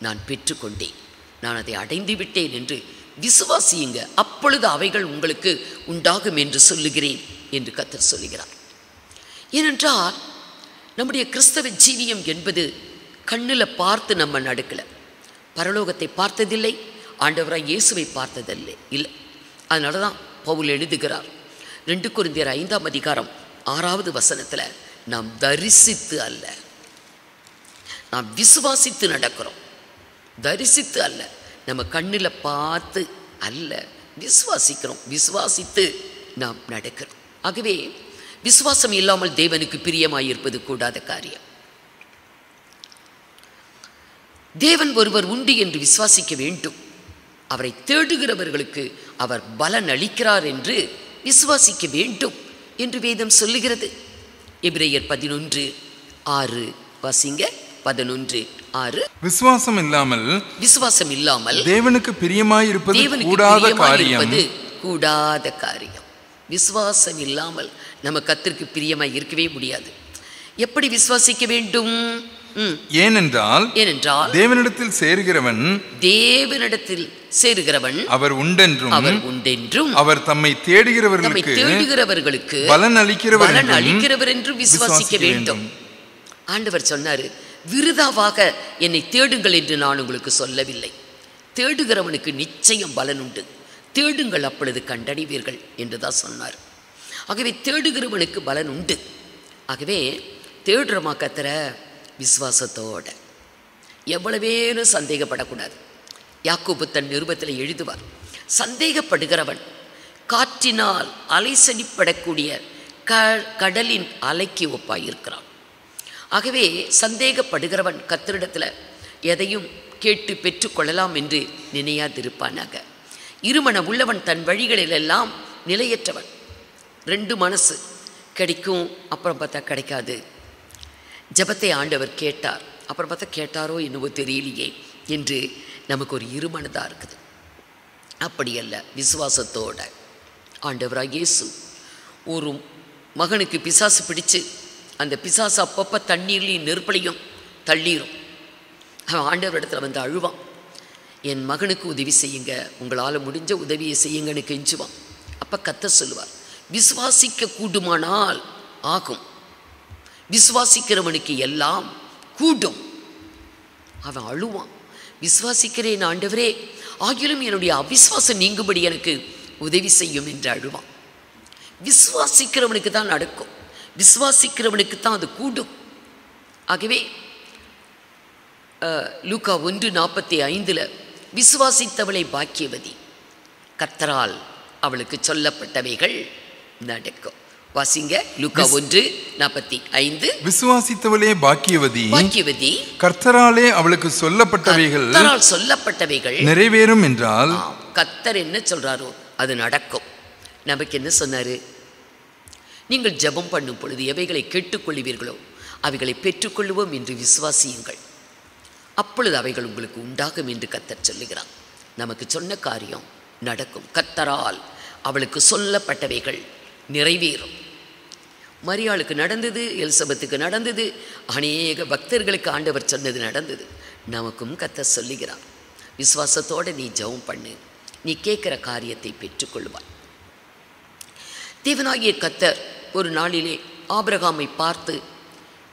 நான் பெற்றுக்கொண்டேன், நான் அதை அடைந்து விட்டேன் என்று விசுவாசியுங்க. அப்பொழுது அவைகள் உங்களுக்கு உண்டாகும் என்று சொல்லுகிறேன் என்று கர்த்தர் சொல்லுகிறார். ஏனென்றால் நம்முடைய கிறிஸ்தவ ஜீவியம் என்பது கண்ணில் பார்த்து நம்ம நடக்கலை. பரலோகத்தை பார்த்ததில்லை, ஆண்டவராய் இயேசுவை பார்த்ததில்லை இல்லை. அதனால தான் பவுல் எழுதுகிறார் 2 கொரிந்தியர் 5ஆம் அதிகாரம் 6வது வசனத்தில், நாம் தரிசித்து அல்ல, நாம் விசுவாசித்து நடக்கிறோம். தரிசித்து அல்ல, நம்ம கண்ணில் பார்த்து அல்ல, விசுவாசிக்கிறோம். விசுவாசித்து நாம் நடக்கிறோம். ஆகவே விசுவாசம் இல்லாமல் தேவனுக்கு பிரியமாயிருப்பது கூடாத காரியம். தேவன் ஒருவர் உண்டு என்று விசுவாசிக்க வேண்டும். அவரை தேடுகிறவர்களுக்கு அவர் பலன் அளிக்கிறார் என்று விசுவாசிக்க வேண்டும் என்று வேதம் சொல்லுகிறது. எபிரேயர் 11:6 வாசிங்க. 11:6. விசுவாசம் இல்லாமல் தேவனுக்கு பிரியமாயிருப்பது கூடாத காரியம். விசுவாசம் இல்லாமல் நம்ம கர்த்தருக்கு பிரியமாய் இருக்கவே முடியாது. எப்படி விசுவாசிக்க வேண்டும்? ஏனென்றால் தேவனிடத்தில் சேருகிறவன் அவர் உண்டென்றும் அவர் தம்மை தேடுகிறவர்களுக்கு பலன் அளிக்கிறவர் என்று விசுவாசிக்க வேண்டும். ஆண்டவர் சொன்னாரு, விருதாவாக என்னை தேடுங்கள் என்று நான் உங்களுக்கு சொல்லவில்லை. தேடுகிறவனுக்கு நிச்சயம் பலன் உண்டு. தேடுங்கள், அப்பொழுது கண்டடைவீர்கள் என்றுதான் சொன்னார். ஆகவே தேடுகிறவனுக்கு பலன் உண்டு. ஆகவே தேடுறமா கர்த்தர விசுவாசத்தோட, எவ்வளவேனும் சந்தேகப்படக்கூடாது. யாக்கோபு தன் நிருபத்தில் எழுதுவார், சந்தேகப்படுகிறவன் காற்றினால் அலைசடிப்படக்கூடிய கடலின் அலைக்கு ஒப்பாயிருக்கிறான். ஆகவே சந்தேகப்படுகிறவன் கர்த்தரிடத்தில் எதையும் கேட்டு பெற்றுக்கொள்ளலாம் என்று நினையாதிருப்பானாக. இருமன உள்ளவன் தன் வழிகளிலெல்லாம் நிலையற்றவன். 2 மனசு, கிடைக்கும் அப்புறம் பார்த்தா கிடைக்காது. ஜெபத்தை ஆண்டவர் கேட்டார், அப்புறம் பார்த்தா கேட்டாரோ என்னவோ தெரியலையே என்று நமக்கு ஒரு இருமனதாக இருக்குது. அப்படி அல்ல, விசுவாசத்தோட ஆண்டவராக இயேசு ஒரு மகனுக்கு பிசாசு பிடிச்சு அந்த பிசாசு அப்பப்போ தண்ணீர்லையும் நெருப்பலையும் தள்ளீரும். அவன் ஆண்டவரிடத்தில் வந்து அழுவான், என் மகனுக்கு உதவி செய்யுங்க, உங்களால் முடிஞ்ச உதவியை செய்யுங்கன்னு கெஞ்சுவான். அப்போ கர்த்தர் சொல்லுவார், விசுவாசிக்க கூடுமானால் ஆகும், விசுவாசிக்கிறவனுக்கு எல்லாம் கூடும். அவன் அழுவான், விசுவாசிக்கிறேன் ஆண்டவரே, ஆகிலும் என்னுடைய அவிசுவாசம் நீங்கும்படி எனக்கு உதவி செய்யும் என்று அழுவான். விசுவாசிக்கிறவனுக்கு தான் நடக்கும், விசுவாசிக்கிறவனுக்கு தான் அது கூடும். ஆகவே லூக்கா 1:45 விசுவாசித்தவளை பாக்கியவதி, கர்த்தரால் அவளுக்கு சொல்லப்பட்டவைகள் நடக்கும். வாசிங்க, லூக்கா 1:45. விசுவாசித்தவளே பாக்கியவதி, கர்த்தராலே அவளுக்கு சொல்லப்பட்டவைகள் நிறைவேறும் என்றால் கர்த்தர் என்ன சொல்றாரோ அது நடக்கும். நமக்கு என்ன சொன்னாரு? நீங்கள் ஜெபம் பண்ணும் பொழுது எவைகளை கேட்டுக்கொள்ளுவீர்களோ அவைகளை பெற்றுக்கொள்ளுவோம் என்று விசுவாசியுங்கள், அப்பொழுது அவைகள் உங்களுக்கு உண்டாகும் என்று கர்த்தர் சொல்லுகிறார். நமக்கு சொன்ன காரியம் நடக்கும். கர்த்தரால் அவளுக்கு சொல்லப்பட்டவைகள் நிறைவேறும். மரியாளுக்கு நடந்தது, எலிசபெத்துக்கு நடந்தது, அநேக பக்தர்களுக்கு ஆண்டவர் சொன்னது நடந்தது. நமக்கும் கர்த்தர் சொல்லுகிறார், விசுவாசத்தோடு நீ ஜெபம் பண்ணு, நீ கேட்குற காரியத்தை பெற்றுக்கொள்வாய். தேவனாகிய கர்த்தர் ஒரு நாளிலே ஆபிரகாமை பார்த்து,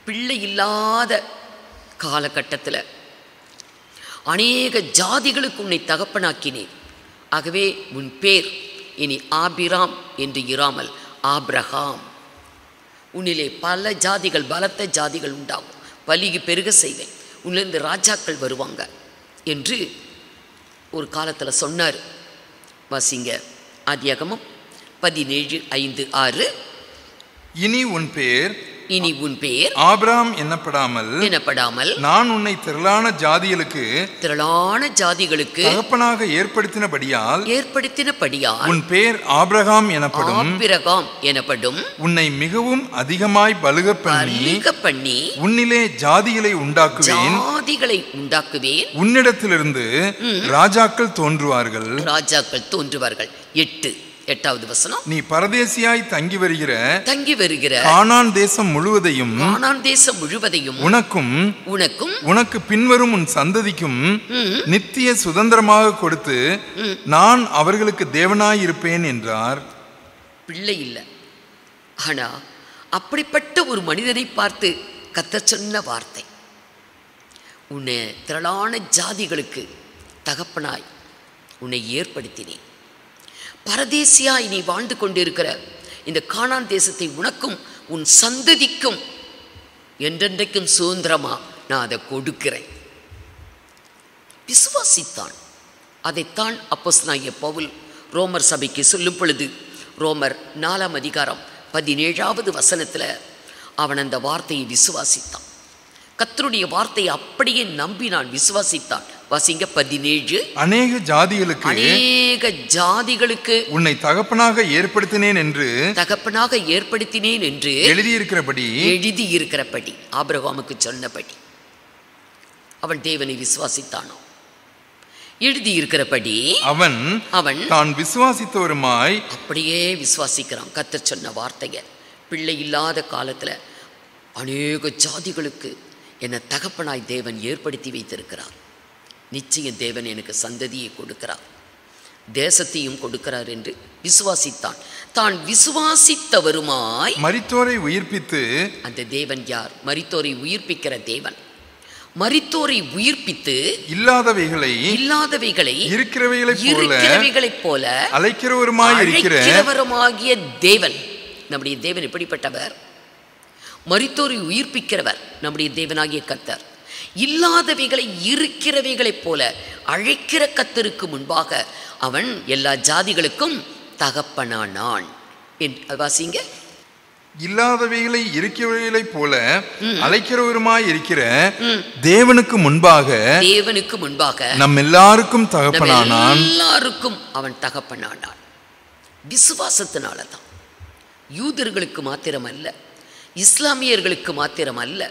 பிள்ளை இல்லாத காலகட்டத்தில் அநேக ஜாதிகளுக்கு உன்னை தகப்பனாக்கினேன், ஆகவே உன் பேர் இனி ஆபிராம் என்று இராமல் ஆபிரகாம், உன்னிலே பல ஜாதிகள், பலத்த ஜாதிகள் உண்டாகும், பலிக்கு பெருக செய்வேன், உன்னிலிருந்து ராஜாக்கள் வருவாங்க என்று ஒரு காலத்தில் சொன்னார். வாசிங்க, ஆதியாகமம் 17:5-6. இனி உன் பேர் இனி உன் பெயர் ஆபிரகாம் எனப்படாமல் நான் உன்னை திரளான ஜாதிகளுக்கு தகப்பனாக ஏற்படுத்தினபடியால் உன் பெயர் ஆபிரகாம் எனப்படும். உன்னை மிகவும் அதிகமாய் பலுக பண்ணி உன்னிலே ஜாதிகளை உண்டாக்குவேன். உன்னிடத்திலிருந்து ராஜாக்கள் தோன்றுவார்கள். 8வது வசனம். நீ பரதேசியாய் தங்கி வருகிற கானான் தேசம் முழுவதையும் உனக்கும் உனக்கு பின்வரும் உன் சந்ததிக்கும் நித்திய சுதந்திரமாக கொடுத்து நான் அவர்களுக்கு தேவனாயிருப்பேன் என்றார். பிள்ளை இல்லை, ஆனா அப்படிப்பட்ட ஒரு மனிதனை பார்த்து கர்த்தர் சொன்ன வார்த்தை, உன்னை திரளான ஜாதிகளுக்கு தகப்பனாய் உன்னை ஏற்படுத்தினேன். பரதேசியாய் நீ வாழ்ந்து கொண்டிருக்கிற இந்த கானான் தேசத்தை உனக்கும் உன் சந்ததிக்கும் என்றென்றைக்கும் சுதந்திரமா நான் அதை கொடுக்கிறேன். விசுவாசித்தான். அதைத்தான் அப்போஸ்தலனாகிய பவுல் ரோமர் சபைக்கு சொல்லும் பொழுது ரோமர் 4ஆம் அதிகாரம் 17வது வசனத்தில் அவன் அந்த வார்த்தையை விசுவாசித்தான். கர்த்தருடைய வார்த்தையை அப்படியே நம்பினான், விசுவாசித்தான். வாசிங்க 17. அநேக ஜாதிகளுக்கு உன்னை தகப்பனாக ஏற்படுத்தினேன் என்று எழுதியிருக்கிறபடி ஆபிரகாமுக்கு சொன்னபடி அவன் தேவனை விசுவாசித்தானோ, எழுதியிருக்கிறபடி அவன் தான் விசுவாசித்தவருமாய் அப்படியே விசுவாசிக்கிறான். கர்த்தர் சொன்ன வார்த்தையை பிள்ளை இல்லாத காலத்தில் அநேக ஜாதிகளுக்கு என்னை தகப்பனாய் தேவன் ஏற்படுத்தி வைத்திருக்கிறார். நிச்சயம் தேவன் எனக்கு சந்ததியை கொடுக்கிறார், தேசத்தையும் கொடுக்கிறார் என்று விசுவாசித்தான். தான் விசுவாசித்தவருமாய் மரித்தோரை உயிர்ப்பித்து, அந்த தேவன் யார்? மரித்தோரை உயிர்ப்பிக்கிற தேவன். மரித்தோரை உயிர்ப்பித்து இல்லாதவைகளை இருக்கிறவைகளைப் போல அழைக்கிறவருமாகிய தேவன். நம்முடைய தேவன் எப்படிப்பட்டவர்? மரித்தோரை உயிர்ப்பிக்கிறவர் நம்முடைய தேவனாகிய கர்த்தர். இல்லாதவைகளை இருக்கிறவைகளைப் போல அழைக்கிற கர்த்தருக்கு முன்பாக அவன் எல்லா ஜாதிகளுக்கும் தகப்பனானான். வாசிங்க. இல்லாதவைகளை இருக்கிறவைகளைப் போல அழைக்கிறவருமாய் இருக்கிற தேவனுக்கு முன்பாக நம் எல்லாருக்கும் தகப்பனானான். எல்லாருக்கும் அவன் தகப்பனானான். விசுவாசத்தினால தான். யூதர்களுக்கு மாத்திரமல்ல, இஸ்லாமியர்களுக்கு மாத்திரமல்ல,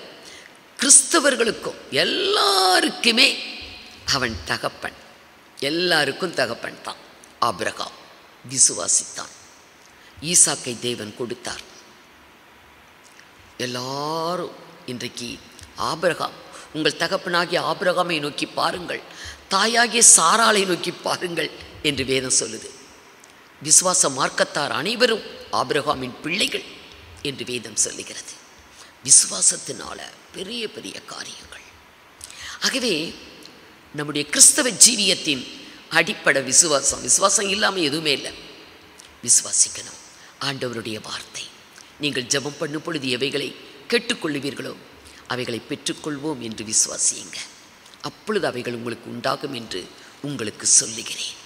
கிறிஸ்தவர்களுக்கும் எல்லாருக்குமே அவன் தகப்பன். எல்லாருக்கும் தகப்பன் தான். ஆபிரகாம் விசுவாசித்தான். ஈசாக்கை தேவன் கொடுத்தார். எல்லாரும் இன்றைக்கு ஆபிரகாம், உங்கள் தகப்பனாகிய ஆபிரகாமை நோக்கி பாருங்கள், தாயாகிய சாராளை நோக்கி பாருங்கள் என்று வேதம் சொல்லுது. விசுவாச மார்க்கத்தார் அனைவரும் ஆபிரகாமின் பிள்ளைகள் என்று வேதம் சொல்லுகிறது. விசுவாசத்தினால பெரிய பெரிய காரியங்கள். ஆகவே நம்முடைய கிறிஸ்தவ ஜீவியத்தின் அடிப்படை விசுவாசம். விசுவாசம் இல்லாமல் எதுவுமே இல்லை. விசுவாசிக்கணும். ஆண்டவருடைய வார்த்தை, நீங்கள் ஜெபம் பண்ணும் பொழுது எவைகளை கேட்டுக்கொள்ளுவீர்களோ அவைகளை பெற்றுக்கொள்வோம் என்று விசுவாசியுங்க. அப்பொழுது அவைகள் உங்களுக்கு உண்டாகும் என்று உங்களுக்கு சொல்லுகிறேன்.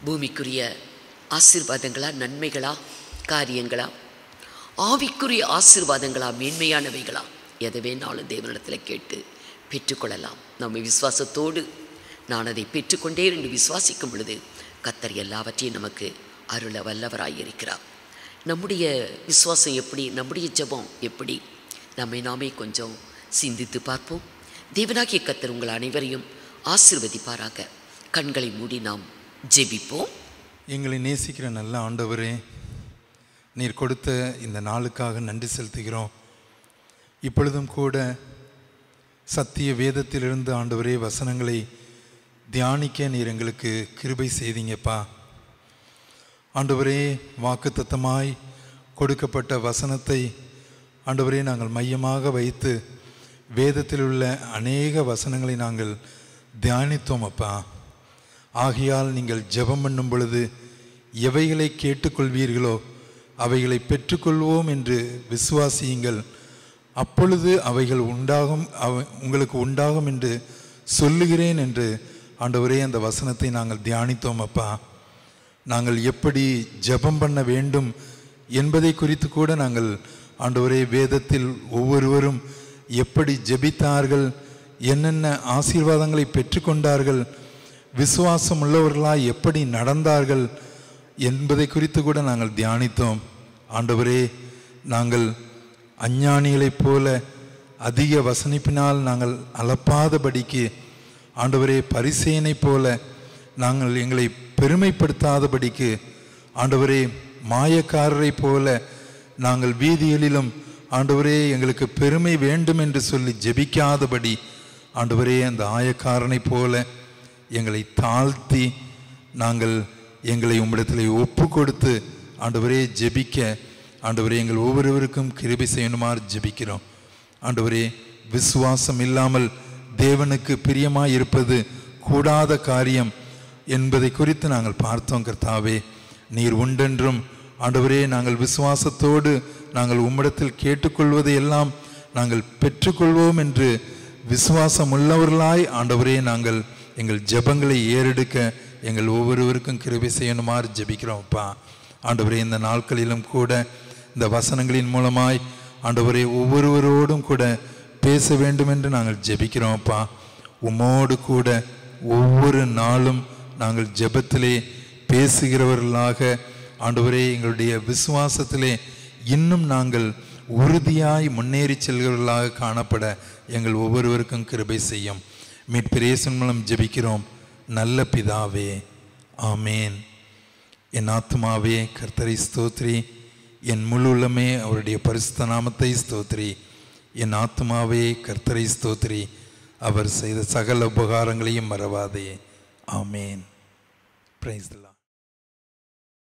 பூமிக்குரிய ஆசீர்வாதங்களா, நன்மைகளா, காரியங்களா, ஆவிக்குரிய ஆசீர்வாதங்களா, மேன்மையானவைகளா, எதை வேணாலும் தேவனிடத்தில் கேட்டு பெற்றுக்கொள்ளலாம். நம்ம விசுவாசத்தோடு நான் அதை பெற்றுக்கொண்டே என்று விசுவாசிக்கும் பொழுது கர்த்தர் எல்லாவற்றையும் நமக்கு அருள வல்லவராயிருக்கிறார். நம்முடைய விசுவாசம் எப்படி, நம்முடைய ஜெபம் எப்படி, நம்மை நாமே கொஞ்சம் சிந்தித்து பார்ப்போம். தேவனாகிய கர்த்தர் உங்கள் அனைவரையும் ஆசீர்வதிப்பாராக. கண்களை மூடி நாம் ஜெபிப்போம். எங்களை நேசிக்கிற நல்ல ஆண்டவரே, நீர் கொடுத்த இந்த நாளுக்காக நன்றி செலுத்துகிறோம். இப்பொழுதும் கூட சத்திய வேதத்திலிருந்து ஆண்டவரே வசனங்களை தியானிக்க நீர் எங்களுக்கு கிருபை செய்தீங்கப்பா. ஆண்டவரே, வாக்குத்தத்தமாய் கொடுக்கப்பட்ட வசனத்தை ஆண்டவரே நாங்கள் மையமாக வைத்து வேதத்தில் உள்ள அநேக வசனங்களை நாங்கள் தியானித்தோம் அப்பா. ஆகையால் நீங்கள் ஜெபம் பண்ணும் பொழுது எவைகளை கேட்டுக்கொள்வீர்களோ அவைகளை பெற்றுக்கொள்வோம் என்று விசுவாசியுங்கள். அப்பொழுது அவைகள் உங்களுக்கு உண்டாகும் என்று சொல்லுகிறேன் என்று ஆண்டவரே அந்த வசனத்தை நாங்கள் தியானித்தோம் அப்பா. நாங்கள் எப்படி ஜெபம் பண்ண வேண்டும் என்பதை குறித்து கூட நாங்கள் ஆண்டவரே, வேதத்தில் ஒவ்வொருவரும் எப்படி ஜெபித்தார்கள், என்னென்ன ஆசீர்வாதங்களை பெற்றுக்கொண்டார்கள், விசுவாசம் உள்ளவர்களாய் எப்படி நடந்தார்கள் என்பதை குறித்து கூட நாங்கள் தியானித்தோம். ஆண்டவரே, நாங்கள் அஞ்ஞானிகளைப் போல அதிக வசனிப்பினால் நாங்கள் அலப்பாதபடிக்கு, ஆண்டவரே, பரிசேயனைப் போல நாங்கள் எங்களை பெருமைப்படுத்தாதபடிக்கு, ஆண்டவரே, மாயக்காரரை போல நாங்கள் வீதிகளிலும், ஆண்டவரே, எங்களுக்கு பெருமை வேண்டும் என்று சொல்லி ஜெபிக்காதபடி, ஆண்டவரே, அந்த ஆயக்காரனை போல எங்களை தாழ்த்தி நாங்கள் எங்களை உம்மிடத்தில் ஒப்பு கொடுத்து, ஆண்டவரே, ஜெபிக்க, ஆண்டவரே, எங்கள் ஒவ்வொருவருக்கும் கிருபை செய்யணுமாறு ஜெபிக்கிறோம். ஆண்டவரே, விசுவாசம் இல்லாமல் தேவனுக்கு பிரியமாய் இருப்பது கூடாத காரியம் என்பதை குறித்து நாங்கள் பார்த்தோம். கர்த்தாவே, நீர் உண்டென்றும், ஆண்டவரே, நாங்கள் விசுவாசத்தோடு நாங்கள் உம்மிடத்தில் கேட்டுக்கொள்வதை எல்லாம் நாங்கள் பெற்றுக்கொள்வோம் என்று விசுவாசம் உள்ளவர்களாய், ஆண்டவரே, நாங்கள் எங்கள் ஜெபங்களை ஏறெடுக்க எங்கள் ஒவ்வொருவருக்கும் கிருபை செய்யணுமாறு ஜெபிக்கிறோம். அப்பா, ஆண்டவரே, இந்த நாட்களிலும் கூட இந்த வசனங்களின் மூலமாய், ஆண்டவரே, ஒவ்வொருவரோடும் கூட பேச வேண்டும் என்று நாங்கள் ஜெபிக்கிறோம். அப்பா, உம்மோடு கூட ஒவ்வொரு நாளும் நாங்கள் ஜெபத்திலே பேசுகிறவர்களாக, ஆண்டவரே, எங்களுடைய விசுவாசத்திலே இன்னும் நாங்கள் உறுதியாய் முன்னேறி செல்கிறவர்களாக காணப்பட எங்கள் ஒவ்வொருவருக்கும் கிருபை செய்யும். மீட்பர் இயேசுவின் மூலம் ஜெபிக்கிறோம் நல்ல பிதாவே, ஆமேன். என் ஆத்துமாவே கர்த்தரை ஸ்தோத்ரி, என் முழு உள்ளமே அவருடைய பரிசுத்த நாமத்தை ஸ்தோத்ரி. என் ஆத்துமாவே கர்த்தரை ஸ்தோத்ரி, அவர் செய்த சகல உபகாரங்களையும் மறவாதே. ஆமேன். Praise the Lord.